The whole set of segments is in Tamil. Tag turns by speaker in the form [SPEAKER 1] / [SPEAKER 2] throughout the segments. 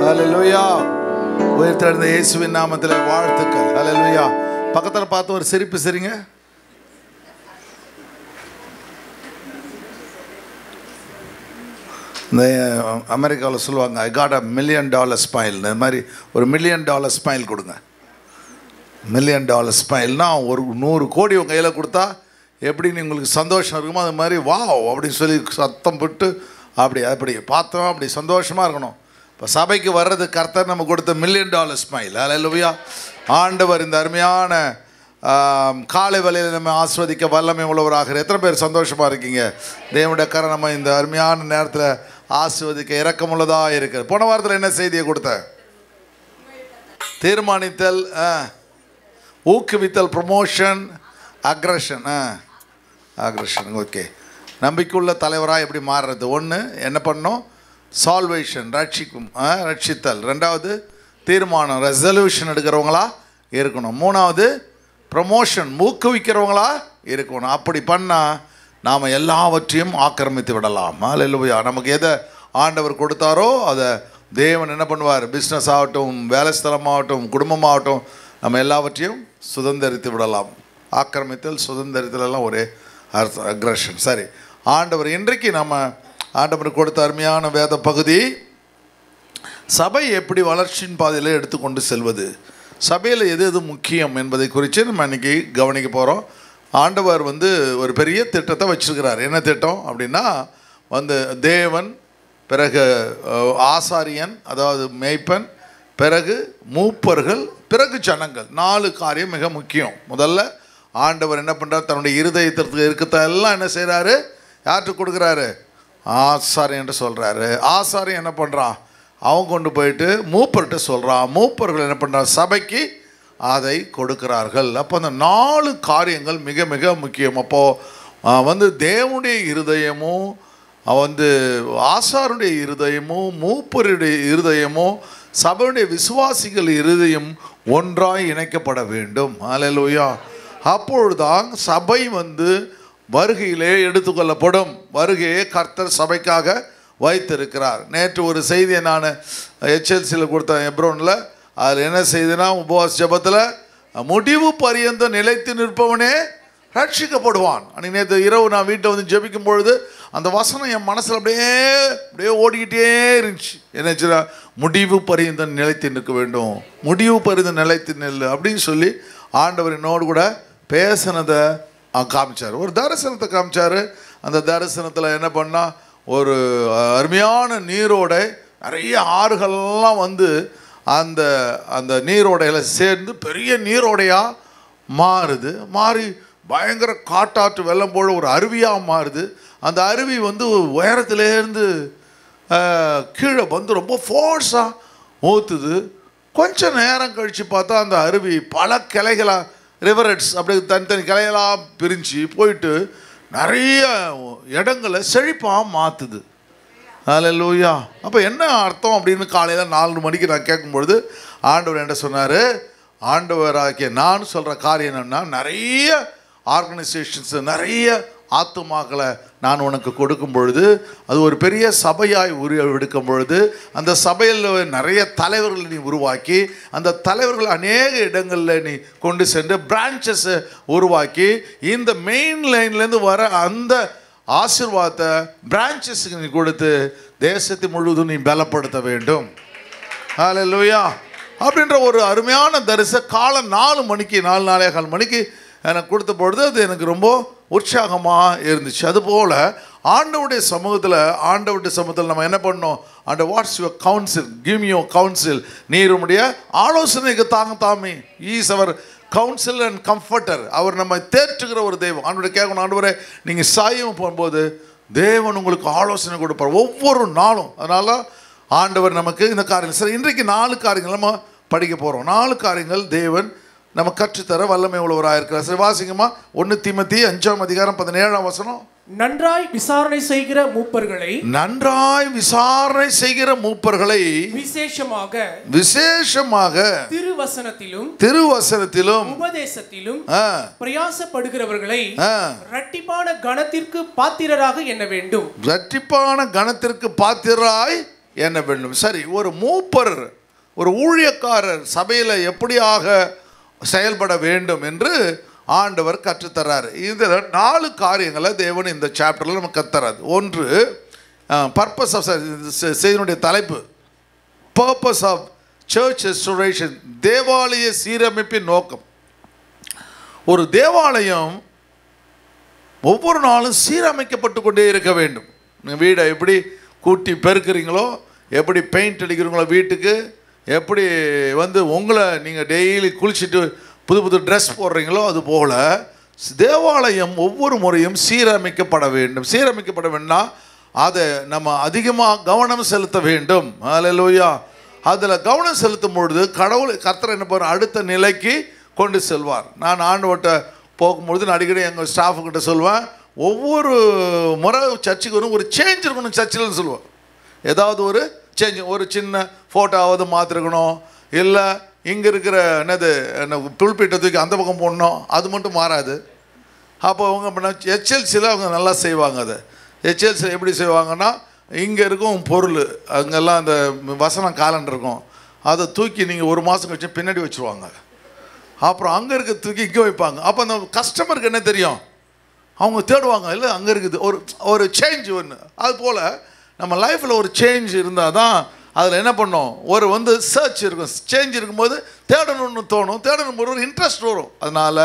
[SPEAKER 1] ஹல்லேலூயா. உயிர்த்தெழுந்த இயேசுவின் நாமத்தில் வாழ்த்துக்கள். ஹல்லேலூயா. பக்கத்தில் பார்த்து ஒரு சிரிப்பு சிரிங்க. இந்த அமெரிக்காவில் சொல்லுவாங்க, ஐ காட் $1 மில்லியன் ஸ்மைல். இந்த மாதிரி ஒரு $1 மில்லியன் ஸ்மைல் கொடுங்க. $1 மில்லியன் ஸ்மைல்னால் ஒரு 100 கோடி உங்கள் கையில் கொடுத்தா எப்படின்னு உங்களுக்கு சந்தோஷம் இருக்குமோ அது மாதிரி வாவ் அப்படின்னு சொல்லி சத்தம் போட்டு அப்படி பார்த்தோம், அப்படி சந்தோஷமாக இருக்கணும். இப்போ சபைக்கு வர்றது கர்த்தர் நம்ம கொடுத்த $1 மில்லியன் ஸ்மைல். ஹல்லேலூயா. ஆண்டவர் இந்த அருமையான காலை வேளையில் நம்ம ஆஸ்வதிக்க வல்லமை உள்ளவராக எத்தனை பேர் சந்தோஷமாக இருக்கீங்க? தேவனுடைய கரம் நம்ம இந்த அருமையான நேரத்தில் ஆஸ்வதிக்க இரக்கமுள்ளதாக இருக்குது. போன வாரத்தில் என்ன செய்தியை கொடுத்தேன்? தீர்மானித்தல், ஊக்குவித்தல், ப்ரொமோஷன், அக்ரஷன். ஓகே. நம்பிக்கையுள்ள தலைவராக எப்படி மாறுறது? ஒன்று என்ன பண்ணோம்? சால்வேஷன், ரட்சித்தல். ரெண்டாவது தீர்மானம், ரெசல்யூஷன் எடுக்கிறவங்களா இருக்கணும். மூணாவது ப்ரமோஷன், ஊக்குவிக்கிறவங்களா இருக்கணும். அப்படி பண்ணால் நாம் எல்லாவற்றையும் ஆக்கிரமித்து விடலாம். ஹல்லேலூயா. நமக்கு எதை ஆண்டவர் கொடுத்தாரோ அதை தேவன் என்ன பண்ணுவார்? பிஸ்னஸ் ஆகட்டும், வேலை ஸ்தலமாகட்டும், குடும்பமாகட்டும், நம்ம எல்லாவற்றையும் சுதந்திரித்து விடலாம். ஆக்கிரமித்தல், சுதந்திரத்தில் எல்லாம் ஒரே அக்ரஷன். சரி, ஆண்டவர் இன்றைக்கு நம்ம ஆண்டவர் கொடுத்த அருமையான வேத பகுதி, சபை எப்படி வளர்ச்சியின் பாதையில் எடுத்துக்கொண்டு செல்வது, சபையில் எது எது முக்கியம் என்பதை குறித்து நம்ம இன்றைக்கி கவனிக்க போகிறோம். ஆண்டவர் ஒரு பெரிய திட்டத்தை வச்சுருக்கிறார். என்ன திட்டம் அப்படின்னா தேவன், பிறகு ஆசாரியன் அதாவது மேய்ப்பன், பிறகு மூப்பர்கள், பிறகு ஜனங்கள். 4 காரியம் மிக முக்கியம். முதல்ல ஆண்டவர் என்ன பண்ணுறார்? தன்னுடைய இருதயத்திற்கு இருக்கத்தெல்லாம் என்ன செய்கிறாரு? யார்கிட்ட கொடுக்குறாரு? ஆசாரியன்ட்டு சொல்கிறாரு. ஆசாரியன் என்ன பண்ணுறான்? அவன் கொண்டு போயிட்டு மூப்பர்கிட்ட சொல்கிறான். மூப்பர்கள் என்ன பண்ணுறான்? சபைக்கு அதை கொடுக்கிறார்கள். அப்போ அந்த 4 காரியங்கள் மிக மிக முக்கியம். அப்போது தேவனுடைய இருதயமும் ஆசாருடைய இருதயமும் மூப்பருடைய இருதயமும் சபையுடைய விசுவாசிகள் இருதயம் ஒன்றாய் இணைக்கப்பட வேண்டும். ஹல்லேலூயா. அப்பொழுதுதான் சபை வருகையிலே எடுத்துக்கொள்ளப்படும். வருகையை கர்த்தர் சபைக்காக வைத்திருக்கிறார். நேற்று ஒரு செய்தியை நான் HLCயில் கொடுத்தேன், எப்ரோனில். அதில் என்ன செய்தினா, உபவாச ஜெபத்தில் முடிவு பரியந்த நிலைத்து நிற்பவனே ரட்சிக்கப்படுவான். அன்றைக்கி நேற்று இரவு நான் வீட்டை ஜெபிக்கும் பொழுது அந்த வசனம் என் மனசில் அப்படியே ஓடிக்கிட்டே இருந்துச்சு. என்ன, முடிவு பரியந்த நிலைத்து நிற்க வேண்டும், முடிவு பரியந்த நிலைத்து நெல் அப்படின்னு சொல்லி ஆண்டவர் என்னோடு கூட பேசினதை காமிச்சார். ஒரு தரிசனத்தை காமிச்சார். அந்த தரிசனத்தில் என்ன பண்ணால், ஒரு அருமையான நீரோடை, நிறைய ஆறுகள்லாம் அந்த அந்த நீரோடையில் சேர்ந்து பெரிய நீரோடையாக மாறி பயங்கர காட்டாற்று வெள்ளம் போல ஒரு அருவியாக மாறுது. அந்த அருவி உயரத்துலேருந்து கீழே ரொம்ப ஃபோர்ஸாக ஊற்றுது. கொஞ்சம் நேரம் கழித்து பார்த்தா அந்த அருவி பல கிளைகளாக, ரிவரெட்ஸ் அப்படியே தனித்தனி கிளைகளாக பிரிஞ்சு போயிட்டு நிறைய இடங்களை செழிப்பாக மாற்றுது. ஹல்லேலூயா. அப்போ என்ன அர்த்தம் அப்படின்னு காலையில் 4 மணிக்கு நான் கேட்கும்பொழுது ஆண்டவர் என்ன சொன்னார்? ஆண்டவராகிய நான் சொல்கிற காரியம் என்னென்னா, நிறைய ஆர்கனைசேஷன்ஸு, நிறைய ஆத்துமாக்களை நான் உனக்கு கொடுக்கும் பொழுது, அது ஒரு பெரிய சபையாய் உருவெடுக்கும் பொழுது, அந்த சபையில் நிறைய தலைவர்களை நீ உருவாக்கி, அந்த தலைவர்கள் அநேக இடங்களில் நீ கொண்டு சென்று பிரான்ச்சஸை உருவாக்கி, இந்த மெயின் லைன்லேருந்து வர அந்த ஆசீர்வாதத்தை பிரான்ச்சஸுக்கு நீ கொடுத்து தேசத்தை முழுவதும் நீ பலப்படுத்த வேண்டும். ஹல்லேலூயா. அப்படின்ற ஒரு அருமையான காலம் 4 மணிக்கு 4:45 மணிக்கு எனக்கு கொடுத்த பொழுது அது எனக்கு ரொம்ப உற்சாகமாக இருந்துச்சு. அதுபோல் ஆண்டவருடைய சமூகத்தில் நம்ம என்ன பண்ணோம்? What's your counsel, give your counsel. நீருடைய ஆலோசனைக்கு தாமே. Is our counsel and comforter. அவர் நம்ம தேற்றுகிற ஒரு தெய்வம். ஆண்டவரை கேட்கணும், ஆண்டவரை நீங்கள் சாயம் போகும்போது தேவன் உங்களுக்கு ஆலோசனை கொடுப்பார் ஒவ்வொரு நாளும். அதனால் ஆண்டவர் நமக்கு இந்த காரியங்கள். சரி, இன்றைக்கு 4 காரியங்கள் நம்ம படிக்க போகிறோம். 4 காரியங்கள் தேவன் நம்ம கற்றுத்தர வல்லமை உள்ளவராக இருக்கிறார். சரி, வாசிங்கம்மா. 1 தீமோத்தேயு 5ஆம் அதிகாரம் 17ஆம் வசனம்.
[SPEAKER 2] நன்றாய் விசாரணை செய்கிற மூப்பர்களை விசேஷமாக
[SPEAKER 1] திருவசனத்திலும்
[SPEAKER 2] உபதேசத்திலும் பிரயாசப்படுகிறவர்களை இரட்டிப்பான கனத்திற்கு பாத்திரராக எண்ண வேண்டும்.
[SPEAKER 1] இரட்டிப்பான கனத்திற்கு பாத்திரராய் என்ன வேண்டும். சரி, ஒரு மூப்பர், ஒரு ஊழியக்காரர் சபையில் எப்படியாக செயல்பட வேண்டும் என்று ஆண்டவர் கற்றுத்தரார். இதில் 4 காரியங்களை தேவன் இந்த சாப்டரில் நம்ம கற்றுறாரு. ஒன்று, பர்பஸ் ஆஃப் செய்தியினுடைய தலைப்பு பர்பஸ் ஆஃப் சர்ச் ரெஸ்டோரேஷன், தேவாலய சீரமைப்பின் நோக்கம். ஒரு தேவாலயம் ஒவ்வொரு நாளும் சீரமைக்கப்பட்டு கொண்டே இருக்க வேண்டும். வீடை எப்படி கூட்டி பெருக்கிறீங்களோ, எப்படி பெயிண்ட் அடிக்கிறீங்களோ வீட்டுக்கு, எப்படி உங்களை நீங்கள் டெய்லி குளிச்சுட்டு புது புது ட்ரெஸ் போடுறீங்களோ, அது போல் தேவாலயம் ஒவ்வொரு முறையும் சீரமைக்கப்பட வேண்டும். சீரமைக்கப்பட வேண்டும்னா அதை நம்ம அதிகமாக கவனம் செலுத்த வேண்டும். அல்லேலூயா. அதில் கவனம் செலுத்தும் பொழுது கர்த்தர் என்ன பண்ணுவார், அடுத்த நிலைக்கு கொண்டு செல்வார். நான் ஆண்டவர்கிட்ட போகும்பொழுது நான் அடிக்கடி எங்கள் ஸ்டாஃபுக்கிட்ட சொல்லுவேன், ஒவ்வொரு முறை சர்ச்சுக்கு வரும் ஒரு சேஞ்ச் இருக்கணும் சர்ச்சில்னு சொல்லுவேன். ஏதாவது ஒரு சேஞ்ச், ஒரு சின்ன ஃபோட்டோவாவது மாற்றிருக்கணும், இல்லை இங்கே இருக்கிற புல்பீட்டை தூக்கி அந்த பக்கம் போடணும், அது மட்டும் மாறாது. அப்போ அவங்க HLCயில் அவங்க நல்லா செய்வாங்க. அதை HLCயில் எப்படி செய்வாங்கன்னா, இங்கே இருக்கும் பொருள், அங்கெல்லாம் அந்த வசனம் காலண்டர் இருக்கும், அதை தூக்கி நீங்கள் ஒரு மாதம் கழிச்சு பின்னாடி வச்சுருவாங்க. அப்புறம் அங்கே இருக்க தூக்கி இங்கே வைப்பாங்க. அப்போ அந்த கஸ்டமருக்கு என்ன தெரியும், அவங்க தேடுவாங்க, இல்லை அங்கே இருக்குது ஒரு சேஞ்ச் ஒன்று. அது போல் நம்ம லைஃப்பில் ஒரு சேஞ்ச் இருந்தால் தான் அதில் என்ன பண்ணோம், ஒரு சர்ச் இருக்கும். சேஞ்ச் இருக்கும்போது தேடணும்னு தோணும், தேடணும் ஒரு இன்ட்ரெஸ்ட் வரும். அதனால்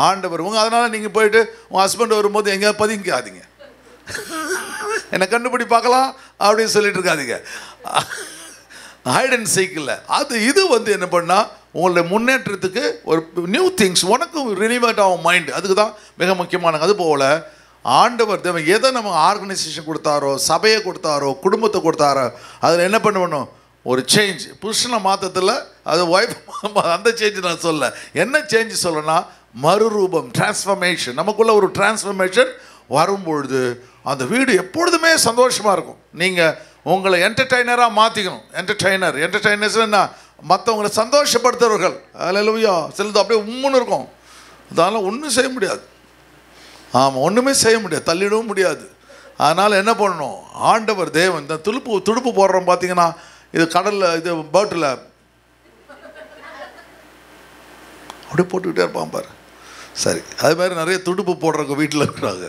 [SPEAKER 1] ஆண்டவர் அதனால் நீங்கள் போயிட்டு உங்கள் ஹஸ்பண்ட் வரும்போது எங்கேயாவது பதுங்கிக்காதீங்க, என்னை கண்டுபிடி பார்க்கலாம் அப்படின்னு சொல்லிட்டு இருக்காதீங்க. ஹைட் அண்ட் சீக்கில் இது என்ன பண்ணால் உங்களுடைய முன்னேற்றத்துக்கு ஒரு நியூ திங்ஸ் உனக்கும் ரினிவேட் ஆகும் மைண்ட். அதுக்கு தான் மிக முக்கியமானது. அதுபோல் ஆண்டவர் தேவன் எதை நம்ம ஆர்கனைசேஷன் கொடுத்தாரோ, சபையை கொடுத்தாரோ, குடும்பத்தை கொடுத்தாரோ, அதில் என்ன பண்ணணும், ஒரு சேஞ்ச். புருஷனை மாற்றத்தில் அது ஒய்ஃப் அந்த சேஞ்சு நான் சொல்ல, என்ன சேஞ்சு சொல்லனா மறுரூபம், டிரான்ஸ்ஃபர்மேஷன். நமக்குள்ள ஒரு டிரான்ஸ்ஃபர்மேஷன் வரும்பொழுது அந்த வீடு எப்பொழுதுமே சந்தோஷமாக இருக்கும். நீங்கள் உங்களை என்டர்டெய்னராக மாற்றிக்கணும். என்டர்டெய்னர்ஸ் என்ன, மற்றவங்களை சந்தோஷப்படுத்துறவர்கள். அல்லேலூயா. சிலது அப்படியே உம்முன்னு இருக்கும், அதனால் ஒன்றும் செய்ய முடியாது. ஆமாம், ஒன்றுமே செய்ய முடியாது, தள்ளிடவும் முடியாது. அதனால் என்ன பண்ணணும், ஆண்டவர் தேவன் இந்த துடுப்பு போடுறோம் பார்த்தீங்கன்னா, இது கடலில், இது போட்டில் அப்படியே போட்டுக்கிட்டே இருப்பான் பாரு. சரி, அது மாதிரி நிறைய துடுப்பு போடுறவங்க வீட்டில் இருக்கிறாங்க.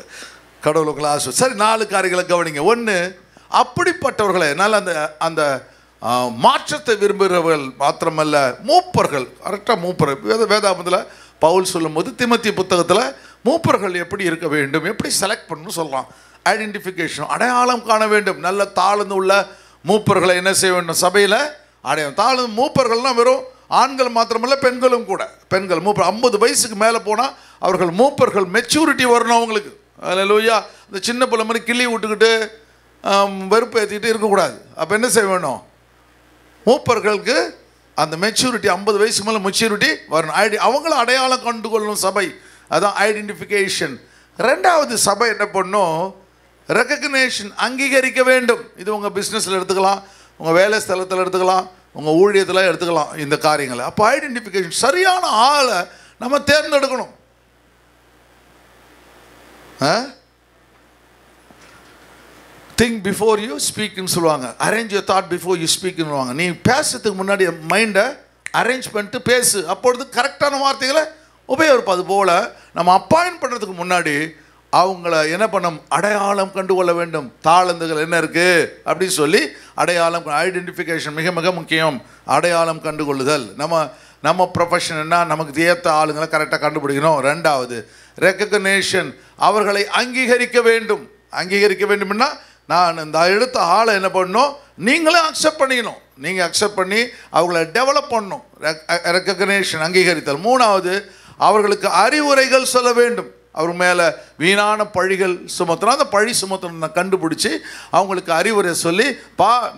[SPEAKER 1] கடவுளுக்குள்ள ஆசை. சரி, 4 காரியங்களை கவனிங்க. ஒன்று, அப்படிப்பட்டவர்களை என்னால் அந்த மாற்றத்தை விரும்புகிறவர்கள் மாத்திரமல்ல, மூப்பர்கள். கரெக்டாக மூப்பர் வேதாகமத்தில் பவுல் சொல்லும் போது திமோத்தி புத்தகத்தில் மூப்பர்கள் எப்படி இருக்க வேண்டும், எப்படி செலக்ட் பண்ணணும்னு சொல்லலாம். ஐடென்டிஃபிகேஷன், அடையாளம் காண வேண்டும். நல்ல தாழ்ந்து உள்ள மூப்பர்களை என்ன செய்ய வேண்டும், சபையில் அடையாளம். தாழ்ந்து மூப்பர்கள்னால் வெறும் ஆண்கள் மாத்திரமல்ல, பெண்களும் கூட. பெண்கள் மூப்பர் 50 வயசுக்கு மேலே போனால் அவர்கள் மூப்பர்கள், மெச்சூரிட்டி வரணும் அவங்களுக்கு. அல்லேலூயா. இந்த சின்ன பிள்ளை மாதிரி கிள்ளி விட்டுக்கிட்டு வெறுப்பு ஏற்றிக்கிட்டு இருக்கக்கூடாது. அப்போ என்ன செய்ய வேணும், மூப்பர்களுக்கு அந்த மெச்சூரிட்டி, 50 வயசுக்கு மேலே மெச்சூரிட்டி வரணும். அவங்கள அடையாளம் கண்டு கொள்ளணும் சபை. அதான் ஐடென்டிஃபிகேஷன். 2வது, சபை என்ன பண்ணும், ரெகக்னேஷன், அங்கீகரிக்க வேண்டும். இது உங்கள் பிஸ்னஸில் எடுத்துக்கலாம், உங்கள் வேலை ஸ்தலத்தில் எடுத்துக்கலாம், உங்கள் ஊழியத்தில் எடுத்துக்கலாம் இந்த காரியங்களை. அப்போ ஐடென்டிஃபிகேஷன், சரியான ஆளை நம்ம தேர்ந்தெடுக்கணும். திங்க் பிஃபோர் யூ ஸ்பீக்னு சொல்லுவாங்க. Arrange your thought before you ஸ்பீக்னு சொல்லுவாங்க. நீ பேசுறதுக்கு முன்னாடி மைண்டை அரேஞ்ச் பண்ணிட்டு பேசு, அப்பொழுது கரெக்டான வார்த்தைகளை உபயோகிப்போம். அது போல் நம்ம அப்பாயின்ட் பண்ணுறதுக்கு முன்னாடி அவங்கள என்ன பண்ணணும், அடையாளம் கண்டுகொள்ள வேண்டும். தாளந்துகள் என்ன இருக்குது அப்படின்னு சொல்லி அடையாளம், ஐடென்டிஃபிகேஷன் மிக மிக முக்கியம். அடையாளம் கண்டுகொள்ளுதல். நம்ம ப்ரொஃபஷன் என்ன, நமக்கு ஏற்ற ஆளுங்களை கரெக்டாக கண்டுபிடிக்கணும். 2வது, ரெகக்னேஷன், அவர்களை அங்கீகரிக்க வேண்டும். அங்கீகரிக்க வேண்டும்னா நான் இந்த எடுத்த ஆளை என்ன பண்ணணும், நீங்களே அக்செப்ட் பண்ணிக்கணும். நீங்கள் அக்செப்ட் பண்ணி அவங்கள டெவலப் பண்ணணும். ரெகக்னேஷன், அங்கீகரித்தல். 3வது, அவர்களுக்கு அறிவுரைகள் சொல்ல வேண்டும். அவர் மேலே வீணான பழிகள் சுமத்துறோம், அந்த பழி சுமத்துறோம் நான் கண்டுபிடிச்சி அவங்களுக்கு அறிவுரை சொல்லி,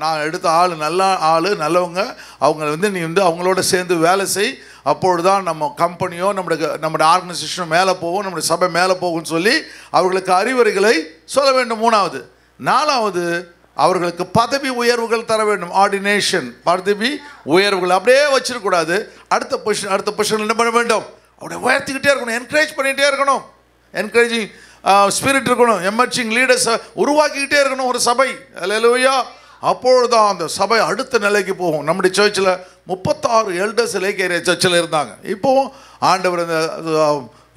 [SPEAKER 1] நான் எடுத்த ஆள் நல்ல ஆள், நல்லவங்க, அவங்க நீ அவங்களோட சேர்ந்து வேலை செய், அப்பொழுது தான் நம்ம கம்பெனியோ நம்முடைய ஆர்கனைசேஷனோ மேலே போகும், நம்முடைய சபை மேலே போகும்னு சொல்லி அவர்களுக்கு அறிவுரைகளை சொல்ல வேண்டும். 3வது. 4வது, அவர்களுக்கு பதவி உயர்வுகள் தர வேண்டும். ஆர்டினேஷன், பதவி உயர்வுகள் அப்படியே வச்சிருக்கக்கூடாது. அடுத்த பொசிஷன் என்ன பண்ண வேண்டும், அவனை உயர்த்திக்கிட்டே இருக்கணும், என்கரேஜ் பண்ணிகிட்டே இருக்கணும். என்கரேஜிங் ஸ்பிரிட் இருக்கணும். எமர்ஜிங் லீடர்ஸை உருவாக்கிக்கிட்டே இருக்கணும் ஒரு சபை. அல்லேலூயா. அப்பொழுதுதான் அந்த சபை அடுத்த நிலைக்கு போகும். நம்முடைய சர்ச்சில் 36 எல்டர்ஸ் லேக் ஏரியா சர்ச்சில் இருந்தாங்க. இப்போவும் ஆண்டவர் இந்த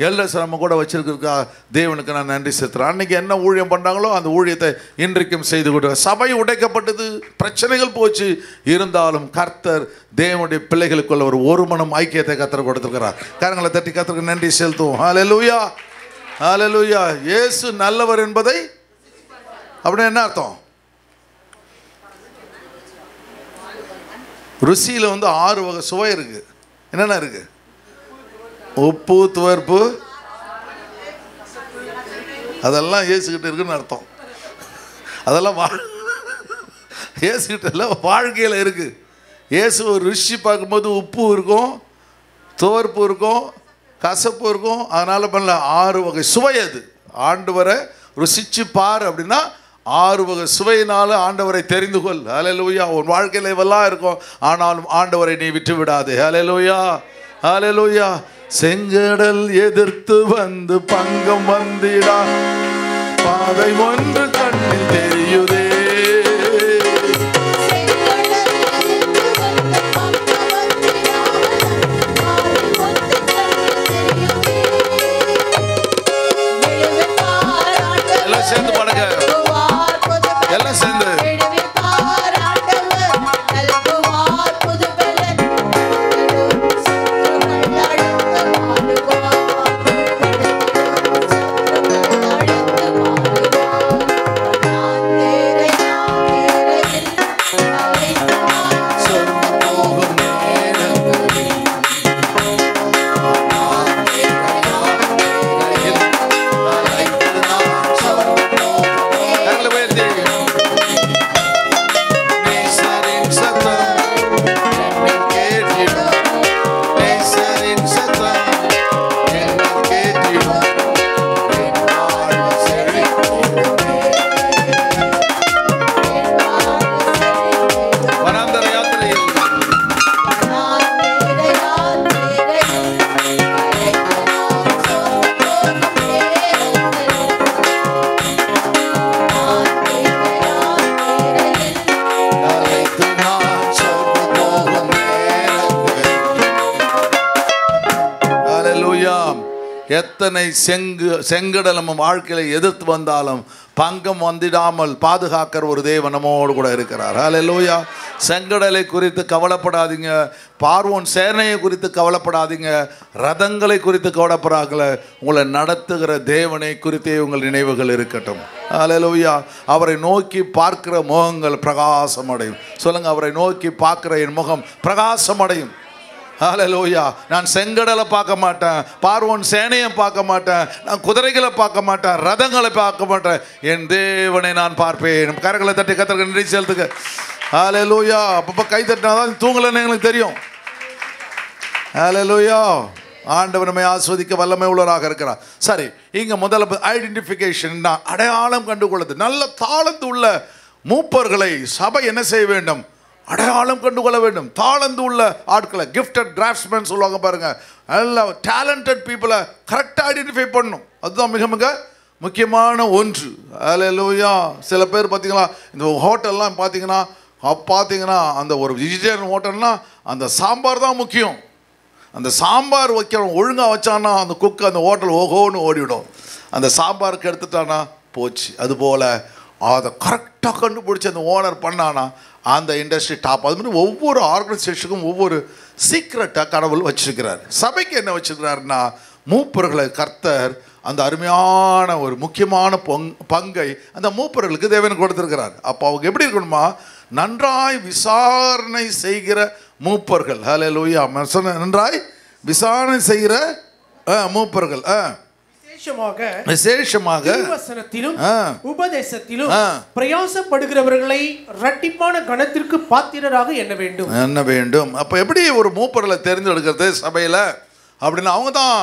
[SPEAKER 1] எல்டர்ஸ் நம்ம கூட வச்சிருக்கிறதுக்கா தேவனுக்கு நான் நன்றி செலுத்துறேன். அன்னைக்கு என்ன ஊழியம் பண்ணுறாங்களோ அந்த ஊழியத்தை இன்றைக்கும் செய்து கொடுத்தாங்க. சபை உடைக்கப்பட்டது, பிரச்சனைகள் போச்சு, இருந்தாலும் கர்த்தர் தேவனுடைய பிள்ளைகளுக்குள்ள ஒரு மனம் ஐக்கியத்தை கர்த்தர் கொடுத்துருக்கிறார். கரங்களை தட்டி கர்த்தருக்கு நன்றி செலுத்துவோம். ஹல்லேலூயா, ஹல்லேலூயா. இயேசு நல்லவர் என்பதை அப்படின்னு என்ன அர்த்தம்? ருசியில் 6 வகை சுவை இருக்கு. என்னென்ன இருக்கு? உப்பு, துவர்ப்பு, அதெல்லாம் இயேசுகிட்ட இருக்குன்னு அர்த்தம். அதெல்லாம் இயேசுகிட்ட எல்லாம் வாழ்க்கையில் இருக்கு. இயேசு ஒரு ருசி பார்க்கும்போது உப்பு இருக்கும், துவர்ப்பு இருக்கும், கசப்பு இருக்கும். அதனால பண்ணல 6 வகை சுவை. அது ஆண்டவரை ருசிச்சு பார் அப்படின்னா 6 வகை சுவையினால ஆண்டவரை தெரிந்து கொள். ஹல்லேலூயா. உன் வாழ்க்கையில் இவெல்லாம் இருக்கும், ஆனாலும் ஆண்டவரை நீ விட்டு விடாது. ஹல்லேலூயா, ஹல்லேலூயா. செங்கடல் எதிர்த்து வந்து பங்கம் வந்திடா, பாதை ஒன்று கண்ணில் தெரியுதே. எல்லாம் சேர்ந்து பாடுங்க, எல்லாம் சேர்ந்து. எத்தனை செங்கடல் நம்ம வாழ்க்கையில் எதிர்த்து வந்தாலும் பங்கம் வந்திடாமல் பாதுகாக்கிற ஒரு தேவன் நம்மோடு கூட இருக்கிறார். ஹல்லேலூயா. செங்கடலை குறித்து கவலைப்படாதீங்க, பார்வோன் சேனையை குறித்து கவலைப்படாதீங்க, ரதங்களை குறித்து கவலைப்படாதீங்க. உங்களை நடத்துகிற தேவனை குறித்தே உங்கள் நினைவுகள் இருக்கட்டும். ஹல்லேலூயா. அவரை நோக்கி பார்க்கிற முகங்கள் பிரகாசம் அடையும். சொல்லுங்க, அவரை நோக்கி பார்க்கிற என் முகம் பிரகாசம் அடையும். ஹல்லேலூயா. நான் செங்கடலை பார்க்க மாட்டேன், பார்வோன் சேனையை பார்க்க மாட்டேன், நான் குதிரைகளை பார்க்க மாட்டேன், ரதங்களை பார்க்க மாட்டேன், என் தேவனை நான் பார்ப்பேன். கரங்களை தட்டி கர்த்தருக்கு நன்றி செலுத்துங்க. ஹல்லேலூயா. அப்பப்போ கை தட்டினாதான் தூங்கலன்னு எங்களுக்கு தெரியும். ஹல்லேலூயா. ஆண்டவர் நம்மை ஆஸ்வதிக்க வல்லமை உள்ளவராக இருக்கிறார். சரி, இங்கே முதல்ல ஐடென்டிஃபிகேஷன், அடையாளம் கண்டுகொள்ளுது. நல்ல தாளந்து உள்ள மூப்பர்களை சபை என்ன செய்ய வேண்டும்? அடையாளம் கண்டுகொள்ள வேண்டும். தாளந்து உள்ள ஆட்களை, கிஃப்டட் டிராஃப்ட்ஸ்மேன் சொல்லுவாங்க பாருங்க, நல்ல டேலண்டட் பீப்புளை கரெக்டாக ஐடென்டிஃபை பண்ணணும். அதுதான் மிக மிக முக்கியமான ஒன்று. ஹல்லேலூயா. சில பேர் பார்த்தீங்களா, இந்த ஹோட்டல்லாம் பார்த்தீங்கன்னா அந்த ஒரு வெஜிடேரியன் ஹோட்டல்னால் அந்த சாம்பார் தான் முக்கியம். அந்த சாம்பார் வைக்கிறவன் ஒழுங்காக வச்சானா அந்த குக்கு அந்த ஹோட்டல் ஓஹோன்னு ஓடிவிடும். அந்த சாம்பாருக்கு எடுத்துட்டானா போச்சு. அதுபோல் அதை கரெக்டாக கண்டுபிடிச்சி அந்த ஓனர் பண்ணானா அந்த இண்டஸ்ட்ரி டாப். அது மாதிரி ஒவ்வொரு ஆர்கனைசேஷனுக்கும் ஒவ்வொரு சீக்ரெட்டாக கடவுள் வச்சிருக்கிறார். சபைக்கு என்ன வச்சிருக்கிறாருன்னா, மூப்பர்களை கர்த்தர் அந்த அருமையான ஒரு முக்கியமான பங்கை அந்த மூப்பர்களுக்கு தேவன் கொடுத்துருக்கிறார். அப்போ அவங்க எப்படி இருக்கணுமா? நன்றாய் விசாரணை செய்கிற மூப்பர்கள். ஹல்லேலூயா. நன்றாய் விசாரணை செய்கிற மூப்பர்கள் விசேஷமாக
[SPEAKER 2] உபதேசத்திலும் பிரயாசப்படுகிறவர்களை இரட்டிப்பான கனத்திற்கு பாத்திரராக எண்ண வேண்டும்.
[SPEAKER 1] அப்போ எப்படி ஒரு மூப்பர்களை தேர்ந்தெடுக்கிறது சபையில் அப்படின்னா, அவங்க தான்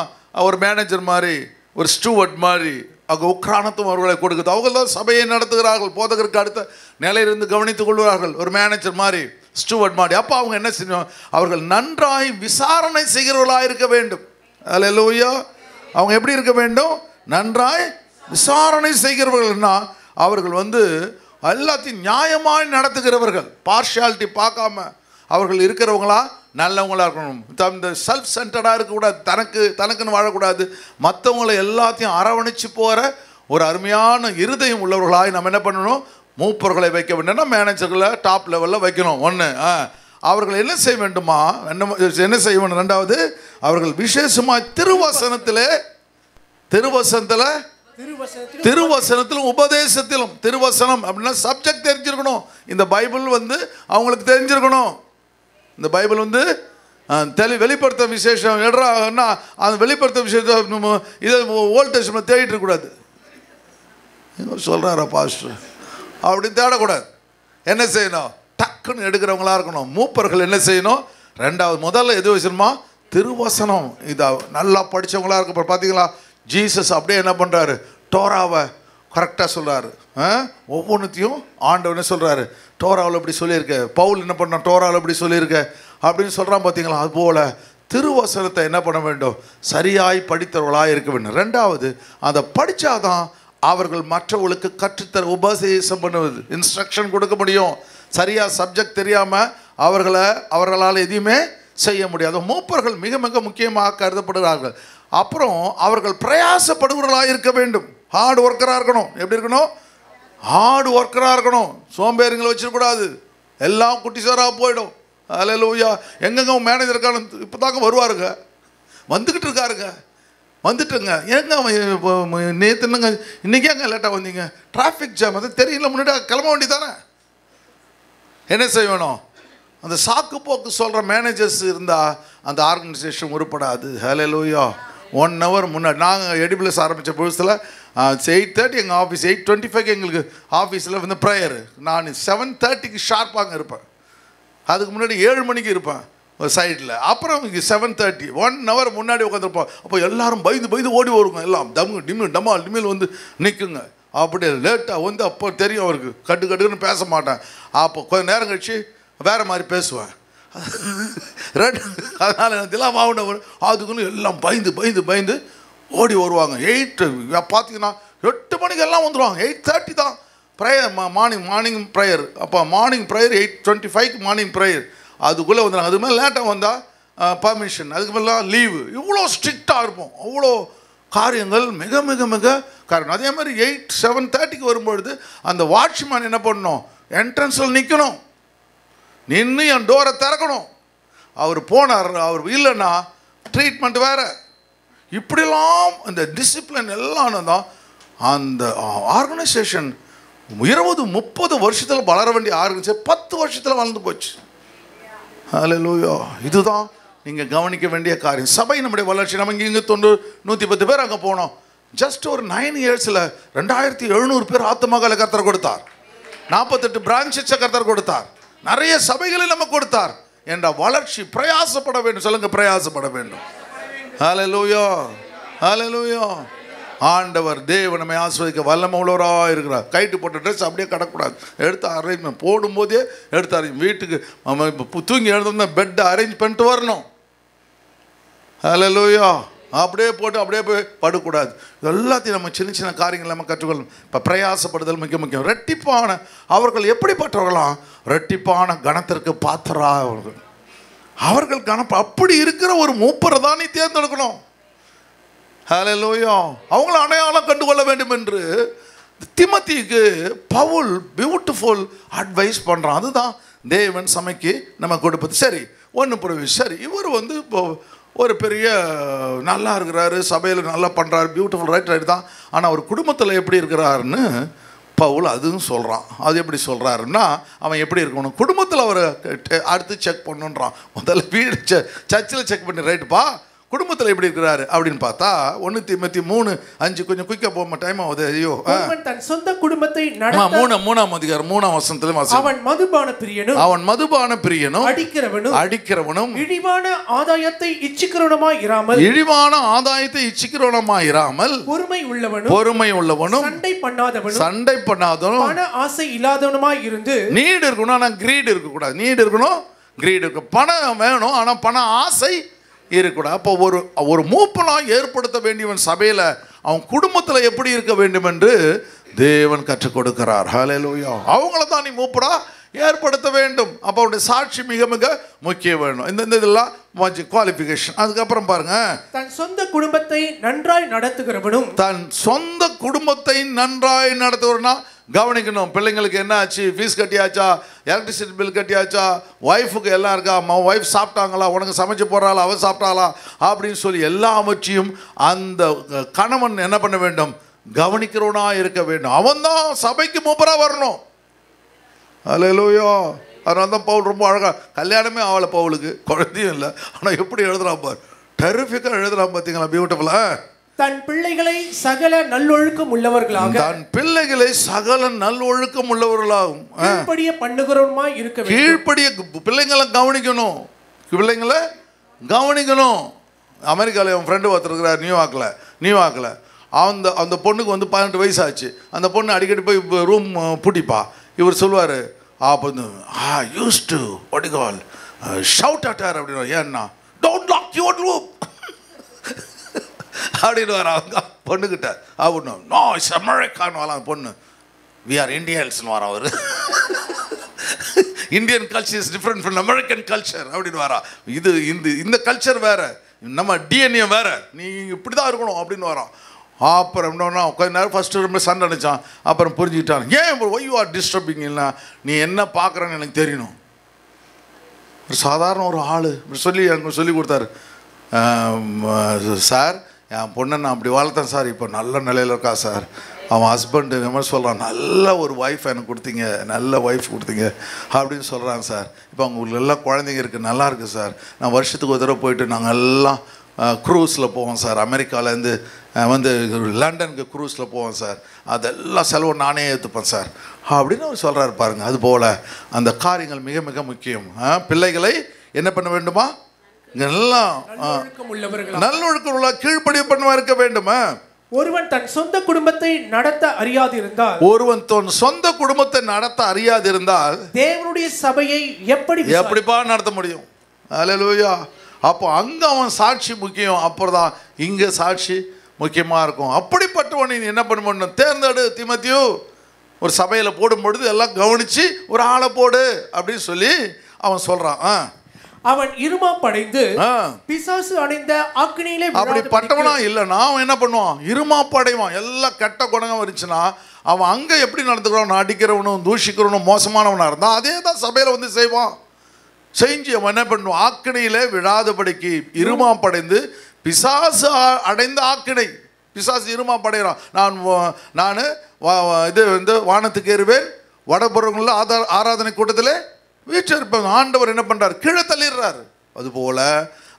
[SPEAKER 1] ஒரு மேனேஜர் மாதிரி, ஒரு ஸ்டூவர்ட் மாதிரி, அவங்க உக்ரானத்தும் அவர்களை கொடுக்குது. அவங்க தான் சபையை நடத்துகிறார்கள், போதகருக்கு அடுத்த நிலையிலிருந்து கவனித்துக் கொள்வார்கள், ஒரு மேனேஜர் மாதிரி, ஸ்டூவர்ட் மாதிரி. அப்போ அவங்க என்ன செய்யணும்? அவர்கள் நன்றாய் விசாரணை செய்கிறவர்களாக இருக்க வேண்டும். ஹல்லேலூயா. அவங்க எப்படி இருக்க வேண்டும்? நன்றாய் விசாரணை செய்கிறவர்கள்னா அவர்கள் எல்லாத்தையும் நியாயமாய் நடத்துகிறவர்கள், பார்ஷியாலிட்டி பார்க்காம அவர்கள் இருக்கிறவங்களா நல்லவங்களா இருக்கணும். இந்த செல்ஃப் சென்டர்டாக இருக்கக்கூடாது, தனக்குன்னு வாழக்கூடாது. மற்றவங்களை எல்லாத்தையும் அரவணைச்சு போகிற ஒரு அருமையான இருதயம் உள்ளவர்களாய் நம்ம என்ன பண்ணணும்? மூப்பர்களை வைக்க வேண்டும்னா மேனேஜர்களை டாப் லெவலில் வைக்கணும். ஒன்று, அவர்கள் என்ன செய்ய வேண்டுமா? என்ன செய்ய வேண்டும்? ரெண்டாவது, அவர்கள் விசேஷமாக திருவசனத்திலும் உபதேசத்திலும். திருவசனம் அப்படின்னா சப்ஜெக்ட் தெரிஞ்சிருக்கணும். இந்த பைபிள் வந்து அவங்களுக்கு தெரிஞ்சிருக்கணும். இந்த பைபிள் வந்து வெளிப்படுத்த விசேஷம் எடுறான்னா அந்த வெளிப்படுத்த விசேஷம் இதை ஓல்ட் டெஸ்ட்மென்ட் தேடிட்டு இருக்கக்கூடாது. சொல்கிறாரா பாஸ்டர் அப்படின்னு தேடக்கூடாது. என்ன செய்யணும்? டக்குன்னு எடுக்கிறவங்களா இருக்கணும். மூப்பர்கள் என்ன செய்யணும்? ரெண்டாவது, முதல்ல எது வச்சுருமா? திருவசனம். இதை நல்லா படித்தவங்களா இருக்க. பார்த்தீங்களா, ஜீசஸ் அப்படியே என்ன பண்ணுறாரு? டோராவை கரெக்டாக சொல்கிறாரு. ஒவ்வொன்றுத்தையும் ஆண்டவர் என்ன சொல்கிறாரு? டோராவில் இப்படி சொல்லியிருக்க. பவுல் என்ன பண்ணான்? டோராவில் இப்படி சொல்லியிருக்க அப்படின்னு சொல்கிறான். பார்த்தீங்களா, அதுபோல் திருவசனத்தை என்ன பண்ண வேண்டும்? சரியாய் படித்தவர்களாக இருக்க வேண்டும். ரெண்டாவது, அதை படித்தாதான் அவர்கள் மற்றவர்களுக்கு கற்றுத்தர, உபதேசம் பண்ணுவது, இன்ஸ்ட்ரக்ஷன் கொடுக்க முடியும். சரியாக சப்ஜெக்ட் தெரியாமல் அவர்களால் எதையுமே செய்ய முடியாது. மூப்பர்கள் மிக மிக முக்கியமாக கருதப்படுகிறார்கள். அப்புறம் அவர்கள் பிரயாசப்படுகிறவர்களாக இருக்க வேண்டும். ஹார்ட் ஒர்க்கராக இருக்கணும். எப்படி இருக்கணும்? ஹார்ட் ஒர்க்கராக இருக்கணும். சோம்பேறிங்களை வச்சிடக்கூடாது. எல்லாம் குட்டிசாராக போயிடும். அல்லேலூயா. எங்கெங்க மேனேஜர் இருக்காங்க, இப்போ தாங்க வருவாருங்க, வந்துக்கிட்டு இருக்காருங்க, வந்துட்டுங்க. ஏங்க நேற்று என்னங்க இன்றைக்கி ஏங்க லேட்டாக வந்தீங்க? டிராஃபிக் ஜாம், அது தெரியல, முன்னாடி கிளம்ப வேண்டி தானே. என்ன செய்யணும்? அந்த சாக்கு போக்கு சொல்கிற மேனேஜர்ஸ் இருந்தால் அந்த ஆர்கனைசேஷன் உருப்படாது. ஹல்லேலூயா. 1 hour முன்னாடி நாங்கள் EWS ஆரம்பித்த புதுசில் 8:30 எங்கள் ஆஃபீஸ், 8:25 எங்களுக்கு ஆஃபீஸில் வந்து ப்ரேயரு. நான் 7:30 ஷார்ப்பாக இருப்பேன். அதுக்கு முன்னாடி 7 மணிக்கு இருப்பேன் ஒரு சைடில். அப்புறம் இங்கே 7:30 1 hour முன்னாடி உட்காந்துருப்போம். அப்போ எல்லோரும் பயந்து ஓடி வருங்க. எல்லாம் டமால் டிமில் வந்து நிற்குங்க. அப்படியே லேட்டாக வந்து அப்போ தெரியும் அவருக்கு, கட்டுன்னு பேச மாட்டேன். அப்போ கொஞ்சம் நேரம் கழிச்சு வேறு மாதிரி பேசுவேன். அதனால் இதெல்லாம் ஆகணும். அதுக்குன்னு எல்லாம் பயந்து ஓடி வருவாங்க. 8 பார்த்தீங்கன்னா 8 மணிக்கு எல்லாம் வந்துடுவாங்க. 8:30 தான் ப்ரேயர், மார்னிங் ப்ரேயர். அப்போ மார்னிங் ப்ரேயர் 8:25 மார்னிங் ப்ரேயர். அதுக்குள்ளே வந்துடுறாங்க. அது மாதிரி லேட்டாக வந்தால் பர்மிஷன், அதுக்கு மேலாம் லீவு. இவ்வளோ ஸ்ட்ரிக்டாக இருப்போம். அவ்வளோ காரியங்கள் மிக மிக மிக காரணம். அதே மாதிரி 7:30 வரும்பொழுது அந்த வாட்ச்மேன் என்ன பண்ணணும்? என்ட்ரன்ஸில் நிற்கணும். நின்று என் டோரை திறக்கணும். அவர் போனார், அவர் இல்லைன்னா ட்ரீட்மெண்ட் வேறு. இப்படிலாம் இந்த டிசிப்ளின் எல்லாம் தான் அந்த ஆர்கனைசேஷன் 20-30 வருஷத்தில் வளர வேண்டிய ஆர்கனைசேஷன் 10 வருஷத்தில் வளர்ந்து போச்சு. ஹல்லேலூயா. இதுதான் நீங்கள் கவனிக்க வேண்டிய காரியம். சபை நம்முடைய வளர்ச்சி. நம்ம இங்கே 110 பேர் அங்கே போனோம். ஜஸ்ட் ஒரு 9 இயர்ஸில் 2700 பேர் ஆத்துமக்களை கர்த்தர் கொடுத்தார். 48 பிரான்ச்சஸை கர்த்தர் கொடுத்தார். நிறைய சபைகளை நம்ம கொடுத்தார். என்ற வளர்ச்சி பிரயாசப்பட வேண்டும். சொல்லுங்க, பிரயாசப்பட வேண்டும். ஹல்லேலூயா, ஹல்லேலூயா. ஆண்டவர் தேவன் நம்மை ஆசீர்வதிக்க வல்லமை உள்ளவராக இருக்கிறார். கைட்டு போட்ட ட்ரெஸ் அப்படியே கிடக்கூடாது. எடுத்து அரேஞ்ச்மெண்ட் போடும்போதே எடுத்து அரேஞ்ச். வீட்டுக்கு தூங்கி எழுந்தோம்னா பெட்டை அரேஞ்ச் பண்ணிட்டு வரணும். ஹல்லேலூயா. அப்படியே போட்டு அப்படியே போய் படக்கூடாது. எல்லாத்தையும் நம்ம சின்ன சின்ன காரியங்கள் நம்ம கற்றுக்கொள்ளணும். இப்போ பிரயாசப்படுதல் மிக முக்கியம். ரெட்டிப்பான அவர்கள் எப்படிப்பட்டவர்களாம்? ரெட்டிப்பான கணத்திற்கு பாத்திரர்கள். அவர்கள் கணப்பு அப்படி இருக்கிற ஒரு மூப்பரை தான் நீ தேர்ந்தெடுக்கணும். ஹல்லேலூயா. அவங்கள அடையாளம் கண்டுகொள்ள வேண்டும் என்று திமோத்திக்கு பவுல் பியூட்டிஃபுல் அட்வைஸ் பண்ணுறான். அதுதான் தேவன் சபைக்கு நம்ம கொடுப்பது. சரி, ஒன்று புரிவி. சரி, இவர் வந்து இப்போ ஒரு பெரிய நல்லா இருக்கிறாரு, சபையில் நல்லா பண்ணுறாரு, பியூட்டிஃபுல் ரைட் தான். ஆனால் அவர் குடும்பத்தில் எப்படி இருக்கிறாருன்னு பவுல் அதுவும் சொல்கிறான். அது எப்படி சொல்கிறாருன்னா, அவன் எப்படி இருக்கணும் குடும்பத்தில் அவரை அடுத்து செக் பண்ணுன்றான். முதல்ல வீடு சர்ச்சில் செக் பண்ணி ரைட்டுப்பா, குடும்பத்தில் எப்படி இருக்கிறாரு அப்படின்னு பார்த்தா 1 தீமோத்தி 3:5 கொஞ்சம் குயிக்காக போக டைம் ஆகுது. ஐயோ,
[SPEAKER 2] தன் சொந்த குடும்பத்தை
[SPEAKER 1] 3ஆம் அதிகாரம் 3ஆம் வசனத்திலும்
[SPEAKER 2] அவன் மதுபான பிரியனும்
[SPEAKER 1] அடிக்கிறவனும்
[SPEAKER 2] இழிவான ஆதாயத்தை இச்சிக்கிறவனுமாய் இராமல்
[SPEAKER 1] பொறுமை உள்ளவனும் சண்டை பண்ணாதவனும்
[SPEAKER 2] பண ஆசை இல்லாதவனுமாய் இருந்து.
[SPEAKER 1] நீடு இருக்கணும், ஆனால் கிரீட் இருக்கக்கூடாது. நீடு இருக்கணும், கிரீட் இருக்கும். பணம் வேணும், ஆனால் பண ஆசை இருக்கக்கூடாது. அப்போ ஒரு மூப்பனாக ஏற்படுத்த வேண்டியவன் சபையில் அவன் குடும்பத்தில் எப்படி இருக்க வேண்டும் என்று தேவன் கற்றுக் கொடுக்கிறார். ஹல்லேலூயா. அவங்கள தான் நீ மூப்பரா ஏற்படுத்த வேண்டும். அப்போ அவருடைய சாட்சி மிக மிக முக்கியம் வேணும். இந்த இதெல்லாம் குவாலிஃபிகேஷன். அதுக்கப்புறம் பாருங்க,
[SPEAKER 2] தன் சொந்த குடும்பத்தை நன்றாய் நடத்துகிறவனும்.
[SPEAKER 1] தன் சொந்த குடும்பத்தை நன்றாய் நடத்துகிறவனா கவனிக்கணும். பிள்ளைங்களுக்கு என்ன ஆச்சு, ஃபீஸ் கட்டியாச்சா, எலக்ட்ரிசிட்டி பில் கட்டியாச்சா, ஒய்ஃபுக்கு எல்லாம் இருக்கா, ஒய்ஃப் சாப்பிட்டாங்களா, உனக்கு சமைச்சு போடுறாளா, அவன் சாப்பிட்டாளா அப்படின்னு சொல்லி எல்லாவற்றையும் அந்த கணவன் என்ன பண்ண வேண்டும், கவனிக்கிறவனா இருக்க வேண்டும். அவன் தான் சபைக்கு மூப்பரா வரணும். அல்லேலூயா. அதனால தான் பவுல் ரொம்ப அழகாக, கல்யாணமே ஆகலை பவுலுக்கு, குழந்தையும் இல்லை, ஆனால் எப்படி எழுதுறான் பார், டெரிஃபிக்காக எழுதுறான் பார்த்தீங்களா, பியூட்டிஃபுல்லா.
[SPEAKER 2] தன் பிள்ளைகளை சகல நல்லொழுக்கம் உள்ளவர்களாக,
[SPEAKER 1] தன் பிள்ளைகளை சகல நல்லொழுக்கம் உள்ளவர்களாகும்
[SPEAKER 2] கீழ்ப்படிய பண்ணுகிறவருமாய் இருக்க வேண்டும்.
[SPEAKER 1] கீழ்ப்படிய பிள்ளைங்களை கவனிக்கணும், பிள்ளைங்களை கவனிக்கணும். அமெரிக்காவில் என் ஃப்ரெண்டு ஒருத்தர் இருக்கிறார், நியூயார்க்கில். அந்த பொண்ணுக்கு வந்து 18 வயசு ஆச்சு. அந்த பொண்ணு அடிக்கடி போய் ரூம் பூட்டிப்பா. இவர் சொல்லுவார், அப்போ use to what you call shout at her அப்படின்னு. ஏன்னா டோன்ட் லாக் யுவர் ரூம் அப்படின்னு வர அவங்க பொண்ணுக்கிட்ட. அப்படின்னு நோ இட்ஸ் அமெரிக்கான்னு வரலாம் பொண்ணு. வி ஆர் இண்டியன்ஸ்னு வர அவர். Indian culture is different from American culture அப்படின்னு வரா. இந்த கல்ச்சர் வேறு, நம்ம டிஎன்ஏ வேறு, நீ இப்படி தான் இருக்கணும் அப்படின்னு வரான். அப்புறம் என்னன்னா கொஞ்ச நேரம் ஃபஸ்ட்டு ரொம்ப சண்டை அடித்தான். அப்புறம் புரிஞ்சுக்கிட்டான், ஏன் ஒய் யூ ஆர் டிஸ்டர்பிங், இல்லை நீ என்ன பார்க்குறன்னு எனக்கு தெரியணும். ஒரு சாதாரண ஒரு ஆள் சொல்லி எனக்கு சொல்லி கொடுத்தாரு, சார் என் பொண்ணை நான் அப்படி வளர்த்தேன் சார், இப்போ நல்ல நிலையில் இருக்கா சார். அவன் ஹஸ்பண்டு இந்த மாதிரி சொல்கிறான், நல்ல ஒரு ஒய்ஃப் எனக்கு கொடுத்தீங்க, நல்ல ஒய்ஃப் கொடுத்தீங்க அப்படின்னு சொல்கிறான் சார். இப்போ அவங்க ஊரில் எல்லாம் குழந்தைங்க இருக்குது, நல்லா இருக்குது சார். நான் வருஷத்துக்கு ஒரு தடவை போயிட்டு நாங்கள் எல்லாம் க்ரூஸில் போவோம் சார். அமெரிக்காவிலேருந்து வந்து லண்டனுக்கு க்ரூஸில் போவோம் சார். அதெல்லாம் செலவு நானே ஏற்றுப்பேன் சார் அப்படின்னு அவர் சொல்கிறாரு பாருங்கள். அதுபோல் அந்த காரியங்கள் மிக மிக முக்கியம். பிள்ளைகளை என்ன பண்ண வேண்டுமா, எல்லாம் நல்லொழுக்கம் உள்ள கீழ்ப்படிய பண்ணுவா இருக்க வேண்டுமா.
[SPEAKER 2] ஒருவன் தன் சொந்த குடும்பத்தை நடத்த அறியாது இருந்தால் தேவனுடைய சபையை
[SPEAKER 1] எப்படிப்பா நடத்த முடியும்? அல்லேலூயா. அப்போ அங்கே அவன் சாட்சி முக்கியம், அப்புறம் தான் இங்கே சாட்சி முக்கியமாக இருக்கும். அப்படிப்பட்டவனை நீ என்ன பண்ண, தேர்ந்தெடு தீமோத்தேயு. ஒரு சபையில் போடும் பொழுது எல்லாம் கவனித்து ஒரு ஆளை போடு அப்படின்னு சொல்லி அவன் சொல்கிறான்.
[SPEAKER 2] அவன் இருமாப்படைந்து பிசாசு அடைந்த அக்கினியிலே
[SPEAKER 1] அப்படிப்பட்டவனா இல்லைன்னா அவன் என்ன பண்ணுவான், இருமாப்படைவான். எல்லாம் கெட்ட குணம் இருந்துச்சுன்னா அவன் அங்கே எப்படி நடந்துக்கிறான், அடிக்கிறவனும் தூஷிக்கிறவனும் மோசமானவனாக இருந்தால் அதே தான் சபையில் வந்து செய்வான். செஞ்சு அவன் என்ன பண்ணுவான், ஆக்கினையிலே விழாதபடிக்கு இருமாப்படைந்து பிசாசு அடைந்த ஆக்கினை. பிசாசு இருமாப்படைகிறான், நான் இது வந்து வானத்துக்கு ஏறுவேன், வடபுறங்களில் ஆராதனை கூட்டத்தில் வீட்டில் இருப்பாங்க. ஆண்டவர் என்ன பண்ணுறார், கீழே தள்ளிடுறாரு. அதுபோல்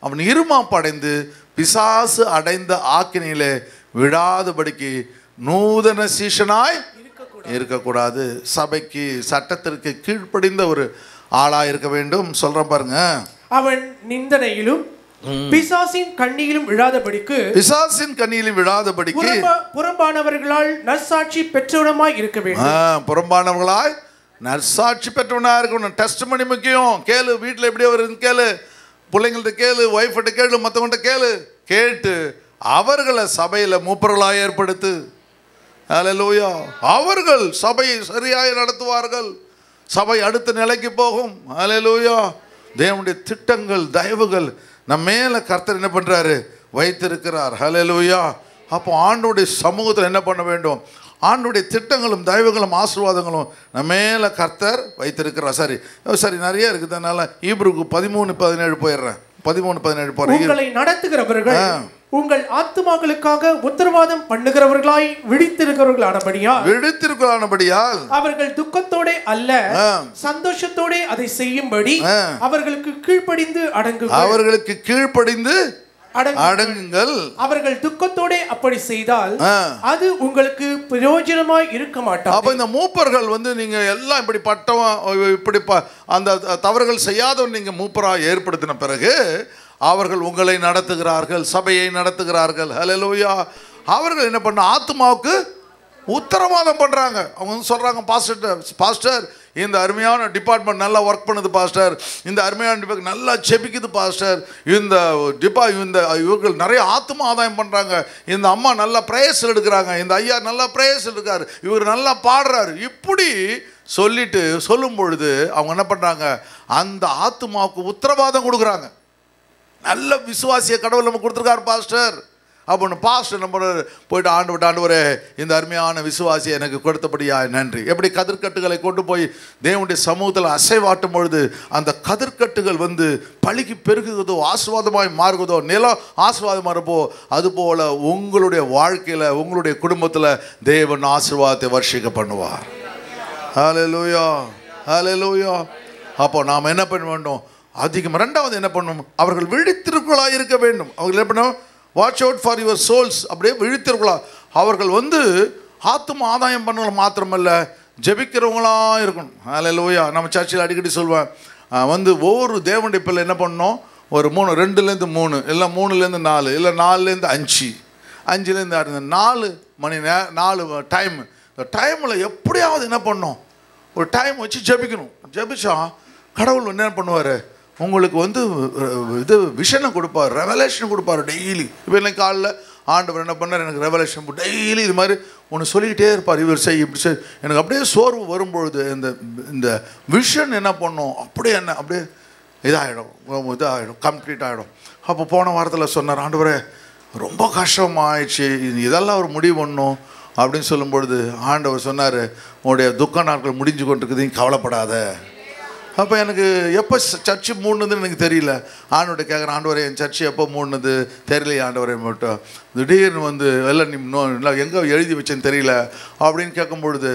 [SPEAKER 1] அவன் இருமாப்படைந்து பிசாசு அடைந்த ஆக்கினையிலே விழாதபடிக்கு நூதன சீஷனாய் இருக்கக்கூடாது. சபைக்கு சட்டத்திற்கு கீழ்ப்படிந்த ஒரு ஆளாக இருக்க வேண்டும். சொல்கிறேன் பாருங்க,
[SPEAKER 2] அவன் நிந்தனையிலும் பிசாசின் கண்ணியிலும் விழாதபடிக்கு புறம்பானவர்களால் நற்சாட்சி பெற்றவனாய் இருக்க வேண்டும்.
[SPEAKER 1] புறம்பானவர்களாய் நற்சாட்சி பெற்றவனாக இருக்கணும். டெஸ்ட் பண்ணி முக்கியம். கேளு, வீட்டில் எப்படி வருதுன்னு கேளு, பிள்ளைங்கள்ட்ட கேளு, ஒய்ஃப்கிட்ட கேளு, மற்றவங்கள்ட்ட கேட்டு அவர்களை சபையில் மூப்பர்களாக ஏற்படுத்து. அல்லேலூயா. அவர்கள் சபையை சரியாக நடத்துவார்கள், சபை அடுத்த நிலைக்கு போகும். அல்லேலூயா. தேவனுடைய திட்டங்கள் தயவுகள் நம்ம மேலே கர்த்தர் என்ன பண்ணுறாரு, வைத்திருக்கிறார். அல்லேலூயா. அப்போ ஆண்டோடைய சமூகத்தில் என்ன பண்ண வேண்டும், ஆண்டுடைய திட்டங்களும் தயவுகளும் ஆசீர்வாதங்களும் நம்ம மேலே கர்த்தர் வைத்திருக்கிறார். சரி நிறைய இருக்குது. அதனால் ஈப்ரூக்கு 13:17 போயிடுறேன். 13:17 போகிறேன்.
[SPEAKER 2] உங்களை நடத்துகிறவர்கள் உங்கள் ஆத்துமாக்களுக்காக உத்தரவாதம் பண்ணுகிறவர்களாய் விழித்திருக்கிறவர்களானபடியால் அவர்கள் துக்கத்தோட அல்ல சந்தோஷத்தோட அதை செய்யும்படி அவர்களுக்கு கீழ்ப்படிந்து அடங்குங்கள். அவர்கள் துக்கத்தோட அப்படி செய்தால் அது உங்களுக்கு பிரயோஜனமாய் இருக்க மாட்டாது.
[SPEAKER 1] அப்ப இந்த மூப்பர்கள் வந்து நீங்க எல்லாம் இப்படி இப்படி அந்த தவறுகள் செய்யாதவன் நீங்க மூப்பராக ஏற்படுத்தின பிறகு அவர்கள் உங்களை நடத்துகிறார்கள், சபையை நடத்துகிறார்கள். ஹல்லேலூயா. அவர்கள் என்ன பண்ண, ஆத்துமாவுக்கு உத்தரவாதம் பண்றாங்க. அவங்க சொல்றாங்க, பாஸ்டர் இந்த அருமையான டிபார்ட்மெண்ட் நல்லா ஒர்க் பண்ணுது பாஸ்டர், இந்த அருமையான டிபார்ட்மெண்ட் நல்லா செபிக்குது பாஸ்டர், இந்த இவர்கள் நிறைய ஆத்ம ஆதாயம் பண்ணுறாங்க, இந்த அம்மா நல்லா பிரேயர்ஸ் எடுக்கிறாங்க, இந்த ஐயா நல்லா பிரேயர்ஸ் எடுக்கிறாரு, இவர் நல்லா பாடுறாரு, இப்படி சொல்லும் பொழுது அவங்க என்ன பண்ணுறாங்க, அந்த ஆத்மாவுக்கு உத்தரவாதம் கொடுக்குறாங்க. நல்ல விசுவாசிய கடவுள் நம்ம கொடுத்துருக்காரு பாஸ்டர் அப்படின்னு பாஸ்டர் நம்ம போயிட்டு ஆண்டவரே இந்த அருமையான விசுவாசியை எனக்கு கொடுத்தபடியா நன்றி. எப்படி கதிர்கட்டுகளை கொண்டு போய் தேவனுடைய சமூகத்தில் அசைவாட்டும் பொழுது அந்த கதிர்கட்டுகள் வந்து பழுகி பெருகுதோ, ஆசீர்வாதமாய் மாறுகிறதோ, நிலம் ஆசீர்வாதமாக இருப்போ, அதுபோல் உங்களுடைய வாழ்க்கையில் உங்களுடைய குடும்பத்தில் தேவன் ஆசீர்வாதத்தை வர்ஷிக்க பண்ணுவார். ஹல்லேலூயா, ஹல்லேலூயா. அப்போ நாம் என்ன பண்ண வேண்டும்? அதிகம். ரெண்டாவது என்ன பண்ணணும்? அவர்கள் விழித்திருக்கலாக இருக்க வேண்டும். அவர்கள் என்ன பண்ணணும்? Watch out for your souls. அப்படியே விழித்திருக்கலாம். அவர்கள் வந்து ஆத்தும ஆதாயம் பண்ணலாம் மாத்திரமல்ல, ஜெபிக்கிறவங்களாக இருக்கணும். ஹல்லேலூயா. நம்ம சர்ச்சில் அடிக்கடி சொல்வேன், வந்து ஒவ்வொரு தேவனுடைய பிள்ளை என்ன பண்ணணும், ஒரு 2லேருந்து 3, இல்லை 3லேருந்து 4, இல்லை 4லேருந்து 5, 5லேருந்து 6, 4 மணி நேரம் 4 டைம். இந்த டைமில் எப்படியாவது என்ன பண்ணணும், ஒரு டைம் வச்சு ஜெபிக்கணும். ஜெபிச்சா கடவுள் என்ன பண்ணுவார், உங்களுக்கு வந்து இது விஷனை கொடுப்பார், ரெவலேஷன் கொடுப்பார் டெய்லி. இப்போ எனக்கு காலைல ஆண்டவர் என்ன பண்ணார், எனக்கு ரெவலேஷன் டெய்லி இது மாதிரி ஒன்று சொல்லிக்கிட்டே இருப்பார், இவர் செய் இப்படி செய். எனக்கு அப்படியே சோர்வு வரும்பொழுது இந்த விஷன் என்ன பண்ணும், அப்படியே என்ன அப்படியே இதாகிடும், கம்ப்ளீட் ஆகிடும். அப்போ போன வாரத்தில் சொன்னார், ஆண்டவரே ரொம்ப கஷ்டமாகிடுச்சு, இதெல்லாம் ஒரு முடிவு பண்ணணும் அப்படின்னு சொல்லும்பொழுது ஆண்டவர் சொன்னார், உன்னுடைய துக்க நாட்கள் முடிஞ்சு கொண்டிருக்குது, நீ கவலைப்படாத. அப்போ எனக்கு எப்போ சர்ச்சு மூணுதுன்னு எனக்கு தெரியல. ஆண்டவர்கிட்ட கேட்குறேன், ஆண்டவரே என் சர்ச்சு எப்போ மூணுது தெரியலையே ஆண்டவரே மட்டும், திடீர்னு வந்து எல்லாம் நீ எங்கே எழுதி வச்சேன்னு தெரியல அப்படின்னு கேட்கும்பொழுது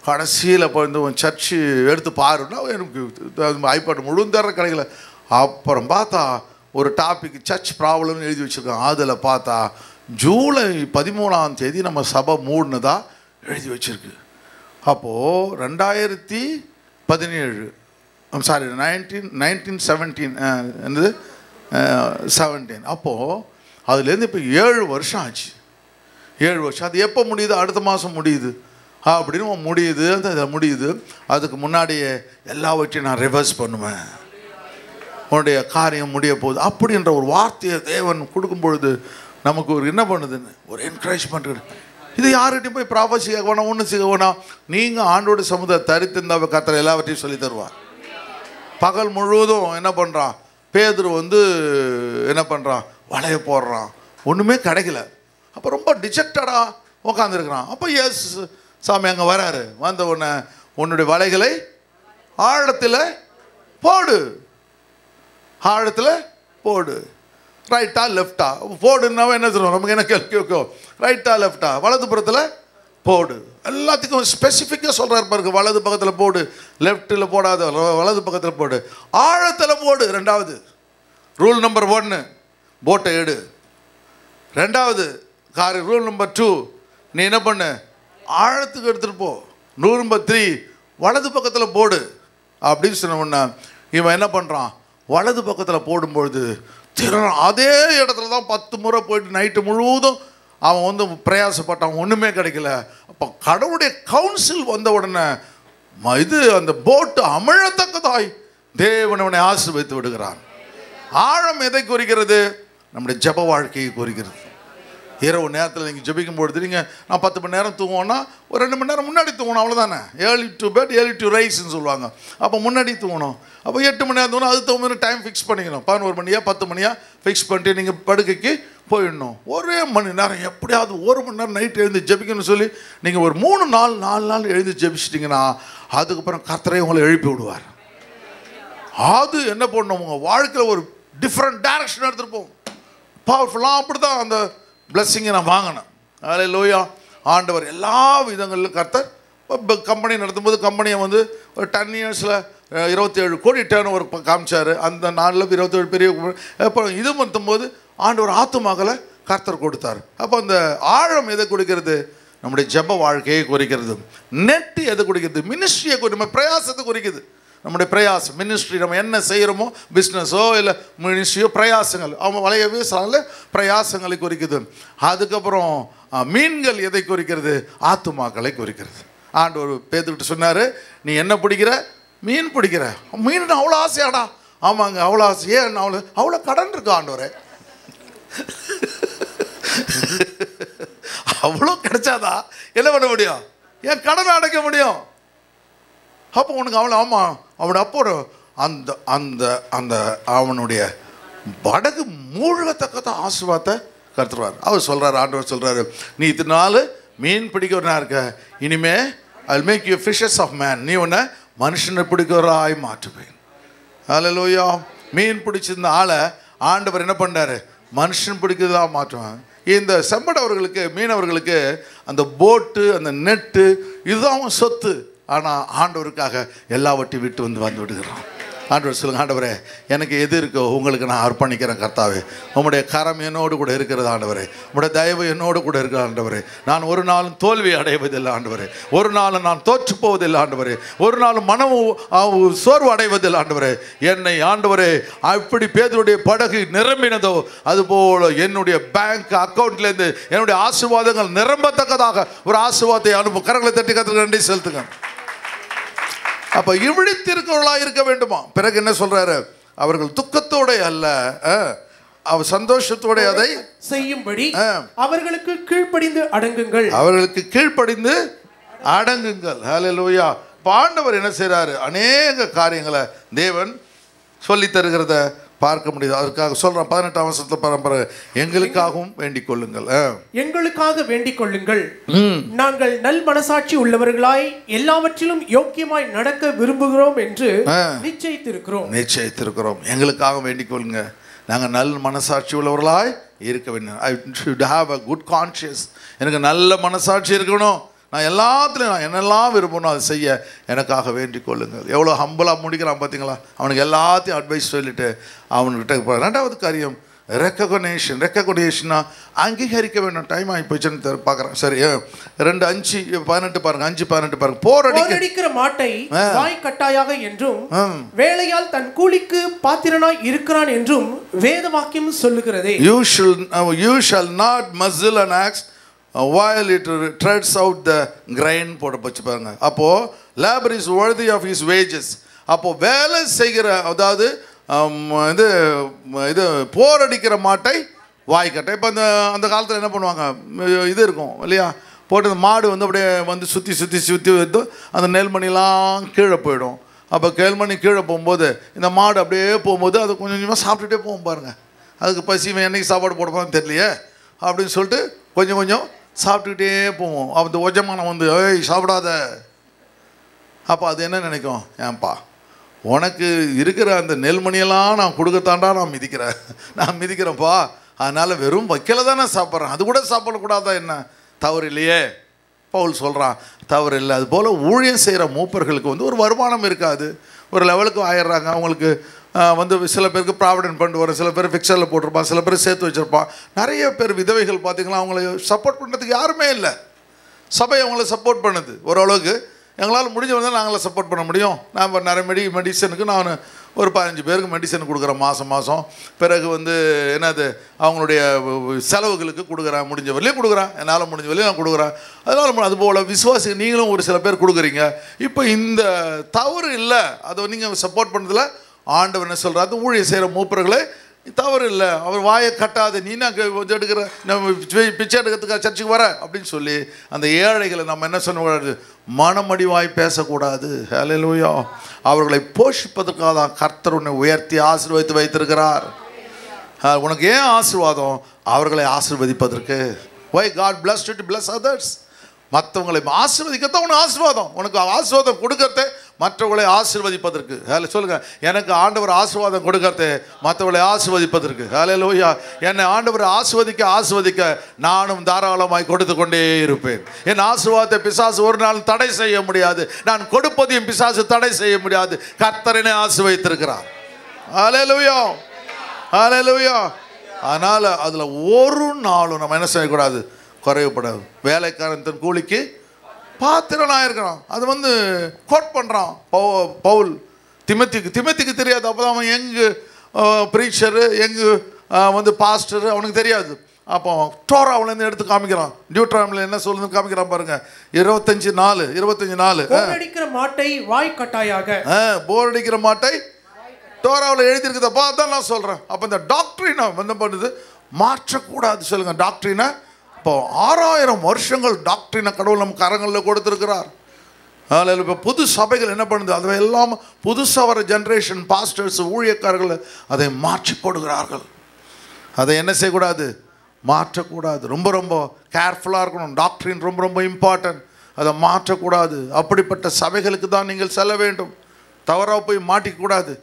[SPEAKER 1] கடைசியில் இப்போ இந்த உன் சர்ச்சு எடுத்து பாருன்னா எனக்கு ஐபாட் முழு தர கிடைக்கல. அப்புறம் பார்த்தா ஒரு டாபிக் சர்ச் ப்ராப்ளம்னு எழுதி வச்சுருக்கோம். அதில் பார்த்தா ஜூலை 13ஆம் தேதி நம்ம சபை மூணுதா எழுதி வச்சுருக்கு. அப்போது 2017 சாரி 1917 என்னது 17. அப்போது அதுலேருந்து இப்போ 7 வருஷம் ஆச்சு. 7 வருஷம். அது எப்போ முடியுது? அடுத்த மாதம் முடியுது அப்படின்னு முடியுது. அது முடியுது. அதுக்கு முன்னாடியே எல்லாவற்றையும் நான் ரிவர்ஸ் பண்ணுவேன், உன்னுடைய காரியம் முடிய போகுது அப்படின்ற ஒரு வார்த்தையை தேவன் கொடுக்கும் பொழுது நமக்கு ஒரு என்ன பண்ணுதுன்னு ஒரு என்கரேஜ்மெண்ட். இது யார்கிட்டையும் போய் ப்ராஃபஸி கேட்க வேணாம், ஒன்று செய்ய வேணாம். நீங்கள் ஆண்டோட சமுதாய தரித்திருந்தால் கர்த்தர் எல்லாவற்றையும் சொல்லி தருவார். பகல் முழுவதும் என்ன பண்ணுறான் பேதுரு வந்து என்ன பண்ணுறான், வலையை போடுறான், ஒன்றுமே கிடைக்கல. அப்போ ரொம்ப டிஜெக்டடாக உட்காந்துருக்குறான். அப்போ எஸ் சாமி அங்கே வராரு. வந்த உடனே உன்னுடைய வலைகளை ஆழத்தில் போடு, ஆழத்தில் போடு. ரைட்டா லெஃப்டா போடுன்னாவே என்ன சொல்லுவோம், நமக்கு என்ன கேட்கும், ரைட்டா லெஃப்டா வலதுபுறத்தில் போடு. எல்லாத்துக்கும் ஸ்பெசிஃபிக்காக சொல்கிறாரு பாருங்க, வலது பக்கத்தில் போடு, லெஃப்ட்டில் போடாத, வலது பக்கத்தில் போடு, ஆழத்தில் போடு. ரெண்டாவது ரூல் நம்பர் 1 போட்டை எடு. ரெண்டாவது ரூல் நம்பர் 2 நீ என்ன பண்ணு, ஆழத்துக்கு எடுத்துகிட்டு போ. ரூல் நம்பர் 3 வலது பக்கத்தில் போடு அப்படின்னு சொன்னோம்னா இவன் என்ன பண்ணுறான், வலது பக்கத்தில் போடும்பொழுது அதே இடத்துல தான் 10 முறை போயிட்டு நைட்டு முழுவதும் அவன் வந்து பிரயாசப்பட்டான், ஒன்றுமே கிடைக்கல. அப்போ கடவுளுடைய கவுன்சில் வந்த உடனே இது அந்த போட்டு அமிழத்தக்கதாய் தேவன் அவனை ஆசீர்வதித்து விடுகிறான். ஆழம் எதை குறிக்கிறது? நம்முடைய ஜெப வாழ்க்கையை குறிக்கிறது. இரவு நேரத்தில் நீங்கள் ஜெபிக்கும் பொழுது நான் 10 மணி நேரம் தூங்குவோன்னா ஒரு 2 மணி நேரம் முன்னாடி தூங்கணும், அவ்வளோதானே. Early to bed early to ரைஸ்ன்னு சொல்லுவாங்க. அப்போ முன்னாடி தூங்கணும். அப்போ 8 மணி நேரம் தூங்கணும். அது தகுந்த டைம் ஃபிக்ஸ் பண்ணிக்கணும். 11 மணியா 10 மணியா ஃபிக்ஸ் பண்ணிட்டு நீங்கள் படுக்கைக்கு போயிடணும். ஒரே மணி நேரம் எப்படியாவது 1 மணி நேரம் நைட்டு எழுந்து ஜெபிக்கணும்னு சொல்லி நீங்கள் ஒரு 3 நாள் 4 நாள் எழுந்து ஜெபிச்சிட்டிங்கன்னா அதுக்கப்புறம் கர்த்தரே உங்களை எழுப்பி விடுவார். அது என்ன பண்ணணும், உங்கள் வாழ்க்கையில் ஒரு டிஃப்ரெண்ட் டைரக்ஷன் எடுத்துகிட்டு போகும். பவர்ஃபுல்லாக அப்படி தான் அந்த பிளஸ்ஸிங்கை நான் வாங்கினேன். ஹல்லேலூயா. ஆண்டவர் எல்லா விதங்களிலும் கர்த்தர் கம்பெனி நடத்தும்போது கம்பெனியை வந்து ஒரு 10 இயர்ஸில் 27 கோடி டேர்ன் ஓவர் காமிச்சார். அந்த நாளில் 27 பெரிய அப்போ இது பண்ணும்போது ஆண்டவர் ஆத்துமாக்களை கர்த்தர் கொடுத்தார். அப்போ அந்த ஆழம் எதை கொடுக்கிறது? நம்முடைய ஜெப வாழ்க்கையை குறிக்கிறது. நெட்டு எதை குறிக்கிறது? மினிஸ்ட்ரியை நம்ம பிரயாசத்தை குறிக்குது. நம்முடைய பிரயாசம் மினிஸ்ட்ரி, நம்ம என்ன செய்கிறோமோ பிஸ்னஸோ இல்லை மினிஸ்ட்ரியோ பிரயாசங்கள், அவங்க வளைய வீசுறாங்கள பிரயாசங்களை குறிக்குது. அதுக்கப்புறம் மீன்கள் எதை குறிக்கிறது? ஆத்துமாக்களை குறிக்கிறது. ஆண்டவர் பேதுக்கிட்ட சொன்னார், நீ என்ன பிடிக்கிற? மீன் பிடிக்கிற. மீன் அவ்வளோ ஆசையாடா? ஆமாங்க, அவ்வளோ ஆசை. ஏன் அவ்வளோ கடன் இருக்கு ஆண்டவரே? அவ்வளோ கிடைச்சாதா என்ன பண்ண முடியும்? ஏன் கடனை அடைக்க முடியும்? அப்போ உனக்கு அவ்வளோ. ஆமாம், அவனோட அப்போ அந்த அந்த அந்த அவனுடைய படகு மூழ்கத்தக்கத ஆசீர்வாதத்தை கருத்துருவார். அவர் சொல்கிறார், ஆண்டவர் சொல்கிறாரு, நீ இத்தனை நாள் மீன் பிடிக்கிறவனா இருக்க, இனிமே I make you fishers of man. நீ உன்னை மனுஷனை பிடிக்கிறவராய் மாற்றுவேன். அல்லேலூயா. மீன் பிடிச்சிருந்த ஆளை ஆண்டவர் என்ன பண்ணார்? மனுஷன் பிடிக்கிறதா மாற்றுவான். இந்த செம்படவர்களுக்கு, மீனவர்களுக்கு அந்த போட்டு, அந்த நெட்டு, இதுதான் சொத்து. ஆனால் ஆண்டவருக்காக எல்லாவற்றையும் விட்டு வந்து விடுகிறான். ஆண்டவர் சொல்லுங்க, ஆண்டவரே எனக்கு எது இருக்கோ உங்களுக்கு நான் அர்ப்பணிக்கிறேன் கர்த்தாவே. உம்முடைய கரம் என்னோடு கூட இருக்கிறது ஆண்டவரே. உம்முடைய தயவு என்னோடு கூட இருக்கிற ஆண்டவரே. நான் ஒரு நாளும் தோல்வி அடைவதில்லை ஆண்டவரே. ஒரு நாளும் நான் தோற்று போவதில்லை ஆண்டவரே. ஒரு நாளும் மனம் சோர்வு அடைவதில்லை ஆண்டவரே. என்னை ஆண்டவரே அப்படி பேதுருடைய படகு நிரம்பினதோ அதுபோல என்னுடைய பேங்க் அக்கௌண்ட்லேருந்து என்னுடைய ஆசீர்வாதங்கள் நிரம்பத்தக்கதாக ஒரு ஆசீர்வாதத்தை அனுப்பும். கரங்களை தட்டி கற்றுக்க நன்றி செலுத்துங்க. அப்போ இவ்விழித்திருக்கிறவர்களாக இருக்க வேண்டுமா? பிறகு என்ன சொல்றாரு? அவர்கள் துக்கத்தோட அல்ல, அவர் சந்தோஷத்தோட அதை
[SPEAKER 2] செய்யும்படி அவர்களுக்கு கீழ்ப்படிந்து அடங்குங்கள்.
[SPEAKER 1] அவர்களுக்கு கீழ்ப்படிந்து அடங்குங்கள். ஹல்லேலூயா. ஆண்டவர் என்ன செய்றாரு? அநேக காரியங்களை தேவன் சொல்லி தருகிறத பார்க்க முடியுது. அதற்காக சொல்றேன், 18ஆம் வசனத்துல பரம்பரை, எங்களுக்காகவும் வேண்டிக் கொள்ளுங்கள்.
[SPEAKER 2] எங்களுக்காக வேண்டிக் கொள்ளுங்கள். நாங்கள் நல் மனசாட்சி உள்ளவர்களாய் எல்லாவற்றிலும் யோக்கியமாய் நடக்க விரும்புகிறோம் என்று நிச்சயித்திருக்கிறோம். எங்களுக்காக வேண்டிக் கொள்ளுங்க. நாங்கள் நல் மனசாட்சி உள்ளவர்களாய் இருக்க வேண்டும். I should have a good conscious. எனக்கு நல்ல மனசாட்சி இருக்கணும். நான் எல்லாத்துலையும் நான் என்னெல்லாம் விரும்பணும் அதை செய்ய எனக்காக வேண்டிக் கொள்ளுங்கள். எவ்வளோ ஹம்பிளாக முடிக்கிறான் பார்த்தீங்களா? அவனுக்கு எல்லாத்தையும் அட்வைஸ் சொல்லிவிட்டு அவனுக்கிட்ட போகிறான். ரெண்டாவது காரியம் ரெக்கக்னேஷனா அங்கீகரிக்க வேண்டும். டைம் ஆகி போச்சுன்னு பார்க்குறேன். சரி, 2:5-18 பாருங்க. 5:18 பாருங்க. போரடிக்கிற மாட்டை வாய் கட்டாயாக என்றும் வேலையால் தன் கூலிக்கு பாத்திரனாய் இருக்கிறான் என்றும் வேத வாக்கியம் சொல்லுகிறதே.
[SPEAKER 1] You shall not muzzle an axe while it treads out the grain போட்டு போச்சு பாருங்க. அப்போ labor is worthy of his wages. அப்போ வேலை செய்கிற, அதாவது இது போரடிக்கிற மாட்டை வாய்க்கட்டை. இப்போ அந்த காலத்தில் என்ன பண்ணுவாங்க? இது இருக்கும் இல்லையா, போட்டு அந்த மாடு அப்படியே சுற்றி சுற்றி சுற்றி வந்து அந்த நெல்மணிலாம் கீழே போயிடும். அப்போ நெல்மணி கீழே போகும்போது இந்த மாடு அப்படியே போகும்போது அது கொஞ்சம் கொஞ்சமாக சாப்பிட்டுட்டே போகும் பாருங்க. அதுக்கு பசி என்னைக்கு சாப்பாடு போடுப்பான்னு தெரியலையே அப்படின்னு சொல்லிட்டு கொஞ்சம் கொஞ்சம் சாப்பிட்டுக்கிட்டே போவோம். அந்த ஒஜமானம் ஏய் சாப்பிடாத. அப்போ அது என்ன நினைக்கும்? ஏன்பா உனக்கு இருக்கிற அந்த நெல்மணியெல்லாம் நான் கொடுக்கத்தாண்டா நான் மிதிக்கிறேன்ப்பா, அதனால் வெறும் வைக்கல தானே சாப்பிட்றேன், அது கூட சாப்பிடக்கூடாதா என்ன? தவறு இல்லையே. பவுல் சொல்கிறான், தவறு இல்லை. அதுபோல் ஊழியம் செய்கிற மூப்பர்களுக்கு ஒரு வருமானம் இருக்காது. ஒரு லெவலுக்கு ஆயிடுறாங்க. அவங்களுக்கு சில பேருக்கு ப்ராவிடென்ட் ஃபண்ட் வரும், சில பேர் ஃபிக்ஸரில் போட்டிருப்பான், சில பேர் சேர்த்து வச்சுருப்பான். நிறைய பேர் விதவைகள் பார்த்திங்கன்னா அவங்கள சப்போர்ட் பண்ணுறதுக்கு யாருமே இல்லை. சபை அவங்கள சப்போர்ட் பண்ணுது ஓரளவுக்கு. எங்களால் முடிஞ்ச வந்தால் நாங்களே சப்போர்ட் பண்ண முடியும். நான் நிறைய மெடிசனுக்கு நான் ஒரு 15 பேருக்கு மெடிசன் கொடுக்குறேன் மாதம். பிறகு என்னது அவங்களுடைய செலவுகளுக்கு கொடுக்குறேன், முடிஞ்ச வரையிலையும் கொடுக்குறேன், என்னால் முடிஞ்ச வரையிலும் நான் கொடுக்குறேன். அதனால் அதுபோல் விசுவாசி நீங்களும் ஒரு சில பேர் கொடுக்குறீங்க. இப்போ இந்த தவறு இல்லை, அதை நீங்கள் சப்போர்ட் பண்ணுறதுல ஆண்டவர் என்ன சொல்கிறாரு? ஊழியம் செய்கிற மூப்பர்களே தவறு இல்லை, அவர் வாயை கட்டாது, நீ நான் எடுக்கிற பிச்சை எடுக்கிறதுக்காக சர்ச்சுக்கு வர அப்படின்னு சொல்லி அந்த ஏழைகளை நம்ம என்ன சொல்லக்கூடாது? மனமடிவாய் பேசக்கூடாது. ஹல்லேலூயா. அவர்களை போஷிப்பதற்காக தான் கர்த்தர் உன்னை உயர்த்தி ஆசீர்வதித்து வைத்திருக்கிறார். உனக்கு ஏன் ஆசீர்வாதம்? அவர்களை ஆசீர்வதிப்பதற்கு. Why God blessed you to bless others? மற்றவங்களை ஆசீர்வதிக்கத்தான் உனக்கு ஆசீர்வாதம். உனக்கு ஆசீர்வாதம் கொடுக்கறதே மற்றவர்களை ஆசீர்வதிப்பதற்கு. சொல்லுங்க, எனக்கு ஆண்டவர் ஆசீர்வாதம் கொடுக்கறதே மற்றவர்களை ஆசீர்வதிப்பதற்கு. ஹல்லேலூயா. என்னை ஆண்டவர் ஆசீர்வதிக்க நானும் தாராளமாய் கொடுத்து கொண்டே இருப்பேன். என் ஆசீர்வாதத்தை பிசாசு ஒரு நாள் தடை செய்ய முடியாது. நான் கொடுப்பதையும் பிசாசு தடை செய்ய முடியாது. கர்த்தர் என்னை ஆசீர்வதித்திருக்கிறார். ஹல்லேலூயா, ஹல்லேலூயா. அதனால் அதில் ஒரு நாளும் நம்ம என்ன செய்யக்கூடாது? குறைவுபடாது. வேலைக்காரன் தன் கூலிக்கு பாத்திரனாக இருக்கிறான். அது கோட் பண்ணுறான் பவுல் திமத்திக்கு தெரியாது. அப்போ தான் அவன் யங்கு ப்ரீச்சரு, யங்கு பாஸ்டரு, அவனுக்கு தெரியாது. அப்போ டோராவிலேருந்து எடுத்து காமிக்கிறான். டியூட்ராமில் என்ன சொல்லுன்னு காமிக்கிறான் பாருங்க. 25:4
[SPEAKER 3] போர் அடிக்கிற மாட்டை வாய் கட்டாயாக.
[SPEAKER 1] போர் அடிக்கிற மாட்டை டோராவில் எழுதியிருக்குதப்பா, அதான் நான் சொல்கிறேன். அப்போ இந்த டாக்டரினை என்ன பண்ணுது, மாற்றக்கூடாது. சொல்லுங்க டாக்டரினை. இப்போ 6000 வருஷங்கள் டாக்டரினை கடவுள் நம்ம கரங்களில் கொடுத்துருக்கிறார். அதில் இப்போ புது சபைகள் என்ன பண்ணுது, அதை எல்லாம் புதுசாக வர ஜென்ரேஷன் பாஸ்டர்ஸ் ஊழியக்காரர்கள் அதை மாற்றி போடுகிறார்கள். அதை என்ன செய்யக்கூடாது, மாற்றக்கூடாது. ரொம்ப ரொம்ப கேர்ஃபுல்லாக இருக்கணும். டாக்டரின் ரொம்ப ரொம்ப இம்பார்ட்டன்ட். அதை மாற்றக்கூடாது. அப்படிப்பட்ட சபைகளுக்கு தான் நீங்கள் செல்ல வேண்டும். தவறாக போய் மாட்டிக்கூடாது.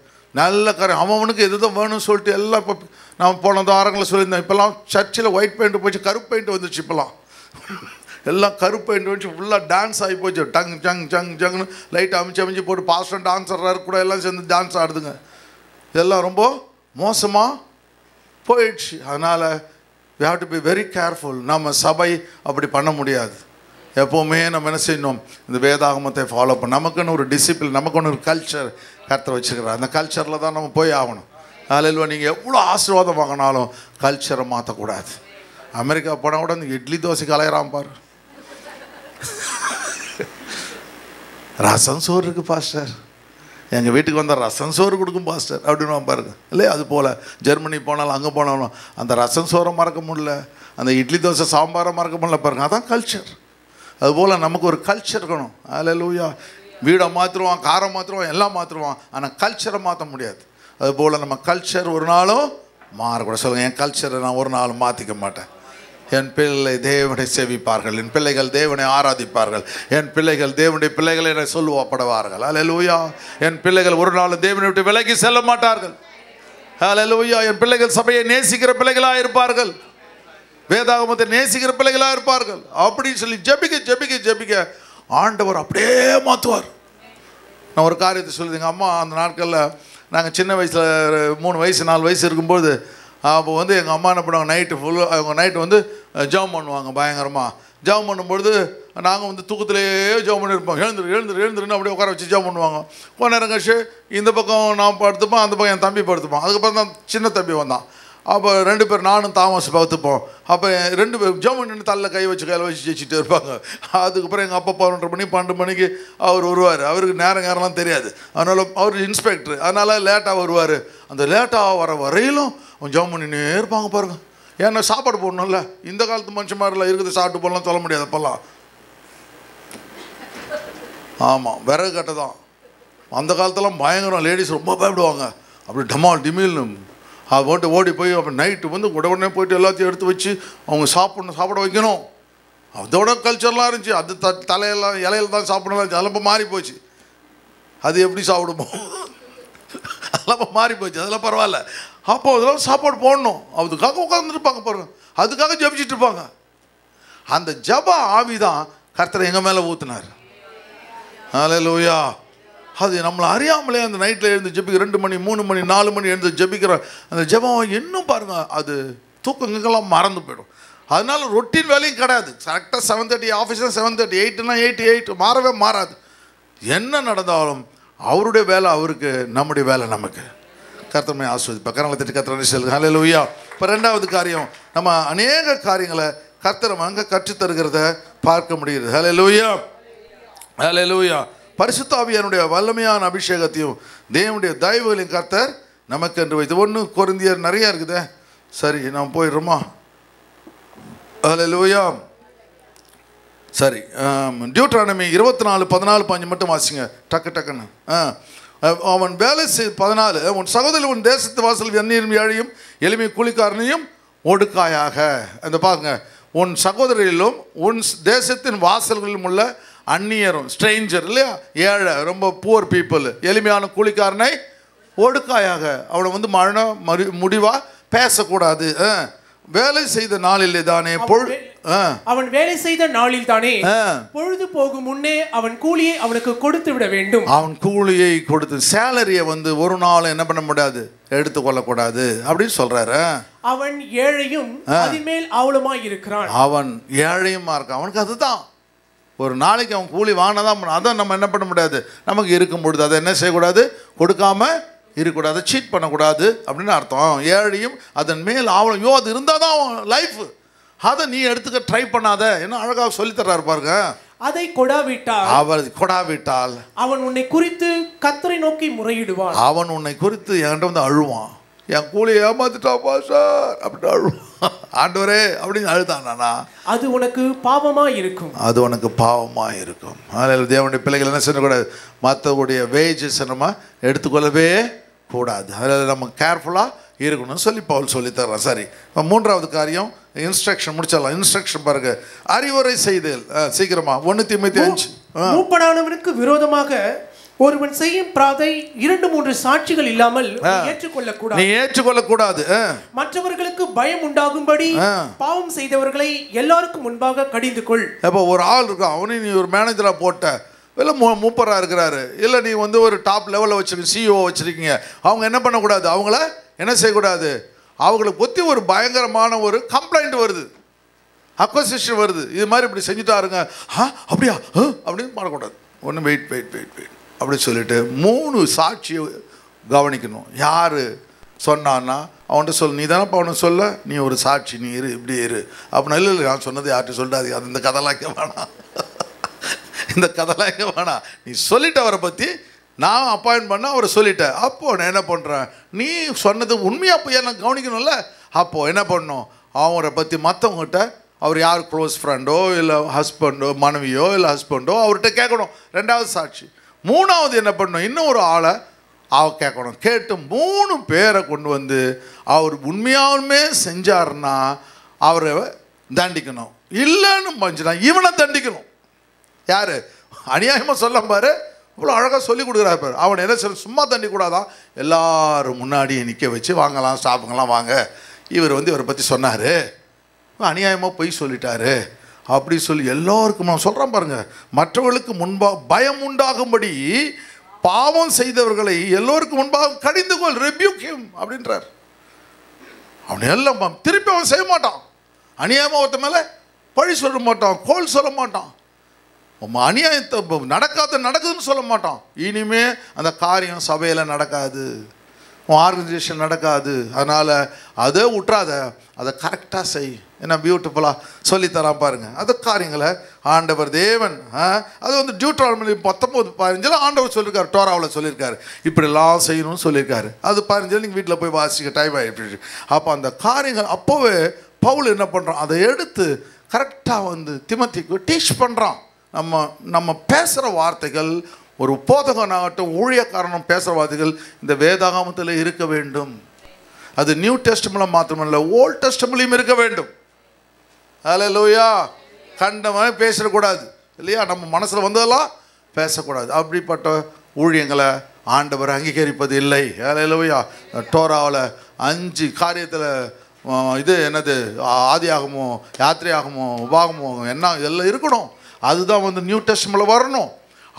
[SPEAKER 1] நல்ல அவனுக்கு எதுதான் வேணும்னு சொல்லிட்டு எல்லாம் இப்போ நான் போன வாரங்களில் சொல்லியிருந்தேன். இப்போல்லாம் சர்ச்சில் ஒயிட் பெயிண்ட் போச்சு, கருப்பு பெயிண்ட் வந்துச்சு. இப்போல்லாம் எல்லாம் கருப்பு பெயிண்ட் வந்துச்சு, ஃபுல்லாக டான்ஸ் ஆகி போச்சு. டங் ஜங் ஜங் ஜங்னு லைட் அமைச்சு போட்டு பாஸ்டர் டான்ஸர் கூட எல்லாம் சேர்ந்து டான்ஸ் ஆடுதுங்க. இதெல்லாம் ரொம்ப மோசமாக போயிடுச்சு. அதனால் we have to be very careful. நம்ம சபை அப்படி பண்ண முடியாது. எப்போவுமே நம்ம என்ன செய்யணும், இந்த வேதாகமத்தை ஃபாலோ பண்ண. நமக்குன்னு ஒரு டிசிப்ளின், நமக்குன்னு ஒரு கல்ச்சர் கர்த்தர் வச்சுக்கிறார். அந்த கல்ச்சரில் தான் நம்ம போய் ஆகணும். அதில் நீங்கள் எவ்வளோ ஆசீர்வாதம் வாங்கினாலும் கல்ச்சரை மாற்றக்கூடாது. அமெரிக்கா போனால் கூட இந்த இட்லி தோசைக்கு அலையிறான் பாரு. ரசம் சோறு இருக்குது பாஸ்டர், எங்கள் வீட்டுக்கு வந்தால் ரசம் சோறு கொடுக்கும் பாஸ்டர் அப்படின்னு பாருங்க. இல்லையா, அது போல் ஜெர்மனி போனாலும் அங்கே போனாலும் அந்த ரசம் சோறை மறக்க முடியல, அந்த இட்லி தோசை சாம்பாரை மறக்க முடியல பாருங்க. அதான் கல்ச்சர். அதுபோல் நமக்கு ஒரு கல்ச்சர் இருக்கணும். அல்லேலூயா. வீடை மாற்றுருவான், காரை மாற்றுருவான், எல்லாம் மாற்றுருவான், ஆனால் கல்ச்சரை மாற்ற முடியாது. அதுபோல் நம்ம கல்ச்சர் ஒரு நாளும் மாறக்கூடாது. சொல்லுங்கள், என் கல்ச்சரை நான் ஒரு நாளும் மாற்றிக்க மாட்டேன். என் பிள்ளை தேவனை சேவிப்பார்கள், என் பிள்ளைகள் தேவனை ஆராதிப்பார்கள், என் பிள்ளைகள் தேவனுடைய பிள்ளைகள் என சொல்லுவாப்படுவார்கள். அல்லேலூயா. என் பிள்ளைகள் ஒரு நாளும் தேவனை விட்டு விலகி செல்ல மாட்டார்கள். அல்லேலூயா. என் பிள்ளைகள் சபையை நேசிக்கிற பிள்ளைகளாக இருப்பார்கள், வேதாகமத்தை நேசிக்கிற பிள்ளைகளாக இருப்பார்கள். அப்படின்னு சொல்லி ஜெபிக்க ஜெபிக்க ஜெபிக்க ஆண்டவர் அப்படியே மாற்றுவார். நான் ஒரு காரியத்தை சொல்லுது. எங்கள் அம்மா அந்த நாட்களில் நாங்கள் சின்ன வயசில் 3 வயசு 4 வயசு இருக்கும்போது, அப்போ வந்து எங்கள் அம்மா என்ன பண்ணுவாங்க, நைட்டு ஃபுல்லாக அவங்க நைட்டு வந்து ஜெபம் பண்ணுவாங்க பயங்கரமாக. ஜெபம் பண்ணும்பொழுது நாங்கள் வந்து தூக்கத்திலேயே ஜெபம் பண்ணியிருப்போம். எழுந்துருன்னு அப்படியே உட்கார வச்சு ஜெபம் பண்ணுவாங்க. கொஞ்ச நேரம் கழிச்சு இந்த பக்கம் நான் படுத்துப்போம், அந்த பக்கம் என் தம்பி படுத்துப்போம். அதுக்கப்புறம் தான் சின்ன தம்பி வந்தான். அப்போ 2 பேர் நானும் தாமஸ் பார்த்துப்போம். அப்போ 2 பேர் ஜெபம் நின்று தள்ள கையில் வச்சு ஜெயிச்சுட்டு இருப்பாங்க. அதுக்கப்புறம் எங்கள் அப்பா 11 மணி 12 மணிக்கு அவர் வருவார். அவருக்கு நேரம்லாம் தெரியாது, அதனால் அவர் இன்ஸ்பெக்டர், அதனால் லேட்டாக வருவார். அந்த லேட்டாக வர வரையிலும் அவன் ஜெபம் பண்ணினே இருப்பாங்க பாருங்கள். ஏன்னா சாப்பாடு போடணும்ல. இந்த காலத்து மனுஷன் மாதிரிலாம் இருக்குது, சாப்பிட்டு போடலாம் சொல்ல முடியாது அப்போல்லாம். ஆமாம், விறகு கட்டை தான். அந்த காலத்தெல்லாம் பயங்கரம். லேடிஸ் ரொம்ப பயப்படுவாங்க. அப்படி டமால் டிமில்னு அது போட்டு ஓடி போய் அப்போ நைட்டு வந்து உடனே போய்ட்டு எல்லாத்தையும் எடுத்து வச்சு அவங்க சாப்பிட வைக்கணும். அதோட கல்ச்சர்லாம் இருந்துச்சு. அது தலையெல்லாம் இலையில தான் சாப்பிடலாம். அதெல்லாம் இப்போ மாறி போச்சு. அது எப்படி சாப்பிடுமோ அதெல்லாம் இப்போ மாறி போச்சு. அதெல்லாம் பரவாயில்ல. அப்போ அதெல்லாம் சாப்பாடு போடணும். அதுக்காக உட்காந்துருப்பாங்க பாருங்க, அதுக்காக ஜபிச்சுட்டு இருப்பாங்க. அந்த ஜப ஆவி தான் கர்த்தரை எங்கள் மேலே ஊற்றினார். அல்லேலூயா. அது நம்மளை அறியாமலே அந்த நைட்டில் எழுந்து ஜெபிக்க 2 மணி 3 மணி 4 மணி எழுந்து ஜெபிக்கிற அந்த ஜெபம் இன்னும் பாருங்கள், அது தூக்கங்கெல்லாம் மறந்து போயிடும். அதனால ரொட்டீன் வேலையும் கிடையாது. கரெக்டாக 7:30 ஆஃபீஸில் 7:30, 8னா 8 மாறவே மாறாது. என்ன நடந்தாலும் அவருடைய வேலை அவருக்கு, நம்முடைய வேலை நமக்கு. கர்த்தரை ஆஸ்வதிப்பார். கரங்களை தட்டி கர்த்தரை சொல்லுங்க. அல்லேலூயா. இப்போ 2வது காரியம், நம்ம அநேக காரியங்களை கர்த்தரை அங்கே கற்றுத்தருகிறத பார்க்க முடியுது. அல்லேலூயா. அல்லேலூயா. பரிசுத்த ஆவியானுடைய வல்லமையான அபிஷேகத்தையும் தேவனுடைய தயவுகளையும் கர்த்தர் நமக்கு என்று வைத்து 1 கொரிந்தியர் நிறையா இருக்குதே. சரி, நான் போயிடுறோமா? அல்லேலூயா. சரி, டியூட்ரானமி 24:14-15 மட்டும் வாசிங்க டக்குன்னு. அவன் வேலை 14, உன் சகோதரி உன் தேசத்து வாசல் எண்ணீரும் ஏழையும் எளிமை கூலிக்காரனையும் ஒடுக்காயாக. அந்த பாருங்க, உன் சகோதரிலும் உன் தேசத்தின் வாசல்களிலும் உள்ள அந்நியரும், ஸ்ட்ரேஞ்சர் இல்லையா, ஏழை, ரொம்ப புவர் பீப்புள், எளிமையான கூலிக்காரனை ஒடுக்காயாக. அவனை வந்து முடிவாக பேசக்கூடாது. வேலை செய்த நாளிலே தானே
[SPEAKER 3] அவன் வேலை செய்த நாளில் தானே பொழுது போகும் முன்னே அவன் கூலியை அவனுக்கு கொடுத்து விட வேண்டும்.
[SPEAKER 1] அவன் கூலியை கொடுத்து, சேலரியை வந்து ஒரு நாள் என்ன பண்ண முடியாது, எடுத்துக்கொள்ளக்கூடாது அப்படின்னு சொல்றாரு.
[SPEAKER 3] அவன் ஏழையும் அதின்மேல் அவளுமாய் இருக்கிறான்.
[SPEAKER 1] அவன் ஏழையுமா இருக்கான். அவனுக்கு அதுதான் ஒரு நாளைக்கு அவன் கூலி வாங்கினதான். அதான் நம்ம என்ன பண்ண முடியாது, நமக்கு இருக்கும் பொழுது அதை என்ன செய்யக்கூடாது, கொடுக்காம இருக்கக்கூடாது, சீட் பண்ணக்கூடாது அப்படின்னு அர்த்தம். ஏழையும் அதன் மேல் ஆவலம், ஐயோ அது இருந்தால் தான் அவன் லைஃப், அதை நீ எடுத்துக்க ட்ரை பண்ணாத, என்ன அழகாக சொல்லித்தர்றாரு பாருங்க.
[SPEAKER 3] அதை கொடாவிட்டால்,
[SPEAKER 1] அவர் கொடாவிட்டால்
[SPEAKER 3] அவன் உன்னை குறித்து கர்த்தரை நோக்கி முறையிடுவான்.
[SPEAKER 1] அவன் உன்னை குறித்து என்கிட்ட வந்து அழுவான், என் கூலியை ஏமாத்திட்டாப்பா சார் அப்படின்னு அழுவான். ஆண்டவரே அப்படின்னு அழுதானா,
[SPEAKER 3] அது உனக்கு பாவமா இருக்கும்,
[SPEAKER 1] அது உனக்கு பாவமா இருக்கும். அதனால தேவனுடைய பிள்ளைகள் என்ன செய்யக்கூடாது, மற்றவுடைய வேஜஸ் நம்ம எடுத்துக்கொள்ளவே கூடாது. அதில் நம்ம கேர்ஃபுல்லாக இருக்கணும்னு சொல்லி பவுல் சொல்லித்தர்றான். சரி, மூன்றாவது காரியம் இன்ஸ்ட்ரக்ஷன் முடிச்சிடலாம். இன்ஸ்ட்ரக்ஷன் பாருங்க, அறிவுரை செய்தல். சீக்கிரமா 1 தீமோத்தேயு 5.
[SPEAKER 3] மூப்பனானவனுக்கு விரோதமாக ஒருவன் செய்யும் பிராதை 2-3 சாட்சிகள் இல்லாமல் ஏற்றுக்கொள்ளக்கூடாது.
[SPEAKER 1] நீ ஏற்றுக்கொள்ளக்கூடாது.
[SPEAKER 3] மற்றவர்களுக்கு பயம் உண்டாகும்படி பாவம் செய்தவர்களை எல்லாருக்கும் முன்பாக கடிந்து கொள்.
[SPEAKER 1] இப்போ ஒரு ஆள் இருக்கான், அவனே நீ ஒரு மேனேஜராக போட்ட, இல்லை மூப்பராக இருக்கிறாரு, இல்லை நீ வந்து ஒரு டாப் லெவலில் வச்சுருக்க சிஇஓ வச்சுருக்கீங்க, அவங்க என்ன பண்ணக்கூடாது, அவங்கள என்ன செய்யக்கூடாது, அவங்களை பற்றி ஒரு பயங்கரமான ஒரு கம்ப்ளைண்ட் வருது, அக்வசிஷன் வருது, இது மாதிரி இப்படி செஞ்சுட்டாருங்க, அப்படியா அப்படின்னு பண்ணக்கூடாது. ஒன்று வெயிட் அப்படி சொல்லிட்டு 3 சாட்சியை கவனிக்கணும். யார் சொன்னான்னா அவன்கிட்ட சொல், நீ தானே அவனை சொல்ல, நீ ஒரு சாட்சி, நீ இரு, இப்படி இரு அப்படின்னா. இல்லை நான் சொன்னது யார்கிட்ட சொல்லாது, அது இந்த கதைலாம் வேணாம், இந்த கதைலாம் எங்கே வேணாம், நீ சொல்லிட்ட அவரை பற்றி, நான் அப்பாயின்ட் பண்ண அவரை சொல்லிட்டேன், அப்போது நான் என்ன பண்ணுறேன், நீ சொன்னது உண்மையாக போய் நான் கவனிக்கணும்ல, அப்போது என்ன பண்ணணும், அவரை பற்றி மற்றவங்ககிட்ட, அவர் யார் க்ளோஸ் ஃப்ரெண்டோ இல்லை ஹஸ்பண்டோ, மனைவியோ இல்லை ஹஸ்பண்டோ, அவர்கிட்ட கேட்கணும். 2வது சாட்சி. 3வது என்ன பண்ணணும், இன்னும் ஒரு ஆளை கேட்கணும். கேட்டு 3 பேரை கொண்டு வந்து அவர் உண்மையாலுமே செஞ்சாருன்னா அவரை தண்டிக்கணும், இல்லைன்னு மஞ்சுனா இவனை தண்டிக்கணும். யார் அநியாயமாக சொல்ல பாரு, இவ்வளோ அழகாக சொல்லி கொடுக்குறாரு பாரு. அவனை என்ன சொல்ல, சும்மா தண்டிக்கூடாதான், எல்லாரும் முன்னாடி நிற்க வச்சு வாங்கலாம், ஸ்டாஃபுங்கெல்லாம் வாங்க, இவர் வந்து இவரை பற்றி சொன்னார், அநியாயமாக பொய் சொல்லிட்டாரு அப்படி சொல்லி எல்லாருக்கும் நான் சொல்கிறேன் பாருங்க, மற்றவர்களுக்கு முன்பாக பயம் உண்டாகும்படி பாவம் செய்தவர்களை எல்லோருக்கும் முன்பாக கடிந்து கொள், ரெபியூக் ஹிம் அப்படின்றார். அவன் எல்லாம் திருப்பி அவன் செய்ய மாட்டான், அநியாயமாக ஒருத்த மேலே பழி சொல்ல மாட்டான், கோல் சொல்ல மாட்டான், அநியாயத்தை நடக்குதுன்னு சொல்ல மாட்டான். இனிமே அந்த காரியம் சபையில் நடக்காது, ஆர்கனைசேஷன் நடக்காது, அதனால் அதை விட்டுறாத, அதை கரெக்டாக செய். என்ன பியூட்டிஃபுல்லாக சொல்லித்தரான் பாருங்க. அந்த காரியங்களை ஆண்டவர் தேவன் அது வந்து டியூட்ரானமி 19:15 ஆண்டவர் சொல்லியிருக்காரு, டோராவில் சொல்லியிருக்காரு, இப்படிலாம் செய்யணும்னு சொல்லியிருக்காரு. அது 15 நீங்கள் வீட்டில் போய் வாசிக்க டைம் ஆகிடுச்சு. அப்போ அந்த காரியங்கள் அப்போவே பவுல் என்ன பண்ணுறான், அதை எடுத்து கரெக்டாக வந்து திமோத்தேயுக்கு டீச் பண்ணுறான். நம்ம பேசுகிற வார்த்தைகள், ஒரு போதகனாகட்டும் ஊழியக்காரனும் பேசுகிற வார்த்தைகள் இந்த வேதாகமத்தில் இருக்க வேண்டும். அது நியூ டெஸ்டமென்ட்ல மாத்திரமல்ல, ஓல்ட் டெஸ்டமென்ட்லயும் இருக்க வேண்டும். ஹல்லேலூயா. கண்டமாக பேசக்கூடாது இல்லையா, நம்ம மனசில் வந்ததெல்லாம் பேசக்கூடாது. அப்படிப்பட்ட ஊழியங்களை ஆண்டவர் அங்கீகரிப்பது இல்லை. ஹல்லேலூயா. டோராவில் 5 காரியத்தில் இது என்னது, ஆதியாகமோ யாத்திரையாகமோ உபாகமோ என்ன இதெல்லாம் இருக்கணும், அதுதான் வந்து நியூ டெஸ்டமென்ட்ல வரணும்.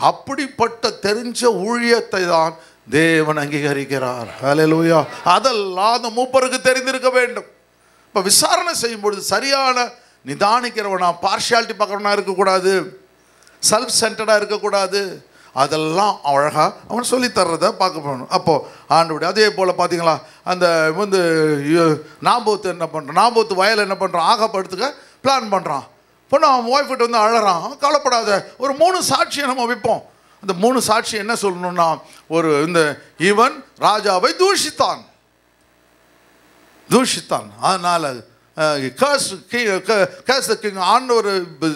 [SPEAKER 1] அப்படிப்பட்ட தெரிஞ்ச ஊழியத்தை தான் தேவன் அங்கீகரிக்கிறார். ஹல்லேலூயா. அதெல்லாம் அந்த மூப்பருக்கு தெரிந்திருக்க வேண்டும். இப்போ விசாரணை செய்யும்பொழுது சரியான நிதானிக்கிறவனா, பார்ஷியாலிட்டி பார்க்குறவனா இருக்கக்கூடாது, செல்ஃப் சென்டர்டாக இருக்கக்கூடாது. அதெல்லாம் அழகாக அவன் சொல்லித்தர்றதை பார்க்க போகணும். அப்போது ஆண்டவருடைய அதே போல் பார்த்தீங்களா, அந்த வந்து நாபோத்து என்ன பண்ணுறான், நாபோத்து வயல் என்ன பண்ணுறான், ஆகப்படுத்துக்க பிளான் பண்ணுறான். பொண்ணு அவன் ஒய்ஃப்கிட்ட வந்து அழறான், கவலைப்படாத, ஒரு 3 சாட்சியை நம்ம வைப்போம். அந்த 3 சாட்சி என்ன சொல்லணும்னா, ஒரு இந்த இவன் ராஜாவை தூஷித்தான், அதனால் ஆண்டவர்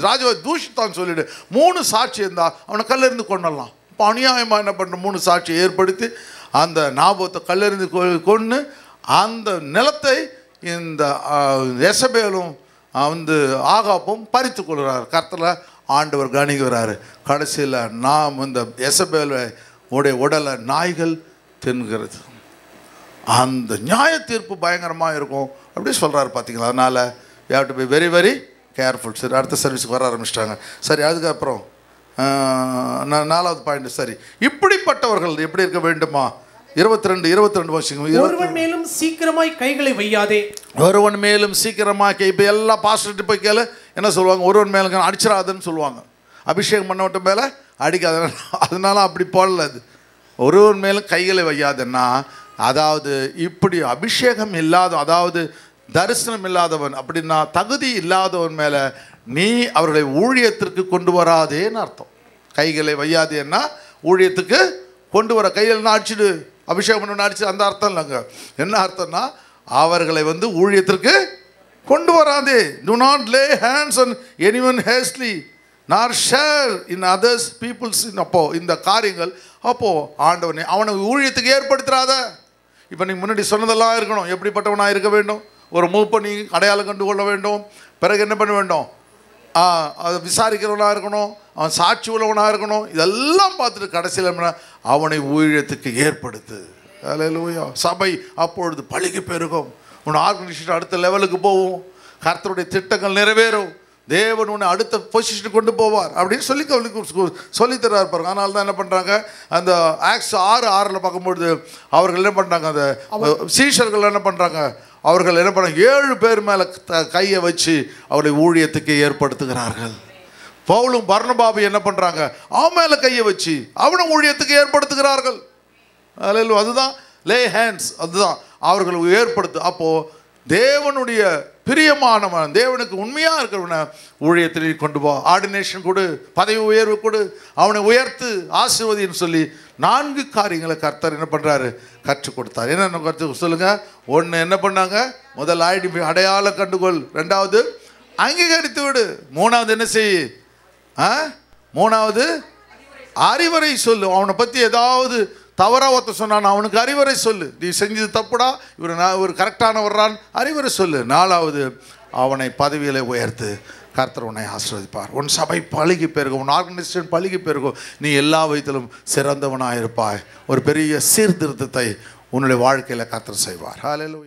[SPEAKER 1] ராஜாவை தூஷித்தான் சொல்லிட்டு 3 சாட்சி இருந்தால் அவனை கல்லெறிந்து கொண்டலாம். இப்போ அநியாயமாக என்ன பண்ணுற 3 சாட்சியை ஏற்படுத்தி அந்த நாபோத்தை கல்லெறிந்து கொண்டு அந்த நிலத்தை இந்த எசபேலும் வந்து ஆகாப்பும் பறித்து கொள்கிறார். கர்த்தரை ஆண்டவர் கணிக்கிறாரு. கடைசியில் நாம் இந்த எசபேலை உடைய உடலை நாய்கள் தின்கிறது. அந்த நியாய தீர்ப்பு பயங்கரமாக இருக்கும் அப்படி சொல்கிறாரு பார்த்தீங்களா. அதனால் you have to be very very careful. சரி, அடுத்த சர்வீஸுக்கு வர ஆரம்பிச்சிட்டாங்க. சரி, அதுக்கப்புறம் 4வது பாயிண்ட். சரி, இப்படிப்பட்டவர்கள் எப்படி இருக்க வேண்டுமா? 22 வருஷம்.
[SPEAKER 3] ஒருவன் மேலும் சீக்கிரமாய் கைகளை வையாதே.
[SPEAKER 1] ஒருவன் மேலும் சீக்கிரமாக இப்போ எல்லா பாஸ்டர்கிட்ட போய் கேளு என்ன சொல்லுவாங்க, ஒருவன் மேலே அடிச்சிடாதுன்னு சொல்லுவாங்க. அபிஷேகம் பண்ணவட்ட மேலே அடிக்காத, அதனால அப்படி போடல. அது ஒருவன் மேலும் கைகளை வையாதுன்னா, அதாவது இப்படி அபிஷேகம் இல்லாத, அதாவது தரிசனம் இல்லாதவன், அப்படின்னா தகுதி இல்லாதவன் மேலே நீ அவர்களை ஊழியத்திற்கு கொண்டு வராதேன்னு அர்த்தம். கைகளை வையாதேன்னா ஊழியத்துக்கு கொண்டு வர, கையில் அடிச்சுடு, அபிஷேகம் பண்ண அடிச்சு, அந்த அர்த்தம் இல்லைங்க. என்ன அர்த்தம்னா, அவர்களை ஊழியத்திற்கு கொண்டு வராதே. do not lay hands on anyone hastily nor share in others people's sin. அப்போ இந்த காரியங்கள், அப்போ ஆண்டவனே அவனை ஊழியத்துக்கு ஏற்படுத்துறாத. இப்போ நீ முன்னாடி சொன்னதெல்லாம் இருக்கணும். எப்படிப்பட்டவனாக இருக்க வேண்டும், ஒரு மூப்பை அடையாளம் கண்டு கொள்ள வேண்டும். பிறகு என்ன பண்ண வேண்டும், அதை விசாரிக்கிறவனாக இருக்கணும், அவன் சாட்சி உள்ளவனாக இருக்கணும். இதெல்லாம் பார்த்துட்டு கடைசியில் அவனை ஊழியத்துக்கு ஏற்படுத்து. அல்லேலூயா. சபை அப்பொழுது பழுகி பெருகும். உன் ஆர்கனைசேஷன் அடுத்த லெவலுக்கு போவோம். கர்த்தருடைய திட்டங்கள் நிறைவேறும். தேவன் உன்னை அடுத்த பொசிஷனுக்கு கொண்டு போவார் அப்படின்னு சொல்லித்தரார் பாருங்க. அதனால தான் என்ன பண்ணுறாங்க, அந்த ஆக்ஸ் 6:6 பார்க்கும்பொழுது அவர்கள் என்ன பண்ணுறாங்க, அந்த சீஷர்கள் என்ன பண்ணுறாங்க, அவர்கள் என்ன பண்ணாங்க, 7 பேர் மேலே கையை வச்சு அவரை ஊழியத்துக்கு ஏற்படுத்துகிறார்கள். பவுலும் பர்னபாவும் என்ன பண்ணுறாங்க, அவன் மேலே கையை வச்சு அவனை ஊழியத்துக்கு ஏற்படுத்துகிறார்கள். அதுதான் லே ஹேண்ட்ஸ், அதுதான் அவர்களை ஏற்படுத்து. அப்போது தேவனுடைய பிரியமானவன், தேவனுக்கு உண்மையாக இருக்கிறவனை ஊழியத்திலே கொண்டு போ. ஆர்டினேஷன் கொடு, பதவி உயர்வு கொடு, அவனை உயர்த்து, ஆசீர்வதின்னு சொல்லி 4 காரியங்களை கர்த்தர் என்ன பண்ணுறாரு, கற்றுக் கொடுத்தார். என்னென்ன கற்று சொல்லுங்கள். 1 என்ன பண்ணாங்க, முதல் அடையாளம் கண்டுகொள். 2வது அங்கீகரித்து விடு. 3வது என்ன செய், 3வது அறிவுரை சொல்லு. அவனை பற்றி ஏதாவது தவறாக ஒருத்த சொன்னான், அவனுக்கு அறிவுரை சொல்லு. நீ செஞ்சது தப்புடா, இவர் கரெக்டானவர்றான், அறிவுரை சொல்லு. 4வது அவனை பதவியில் உயர்த்து. கர்த்தர் உன்னை ஆசீர்வதிப்பார். உன் சபை பழுகி பெருகும், உன் ஆர்கனைசேஷன் பழுகி பெருகும். நீ எல்லா விதத்திலும் சிறந்தவனாக இருப்பாய். ஒரு பெரிய சீர்திருத்தத்தை உன்னுடைய வாழ்க்கையில் கர்த்தர் செய்வார். ஹல்லேலூயா.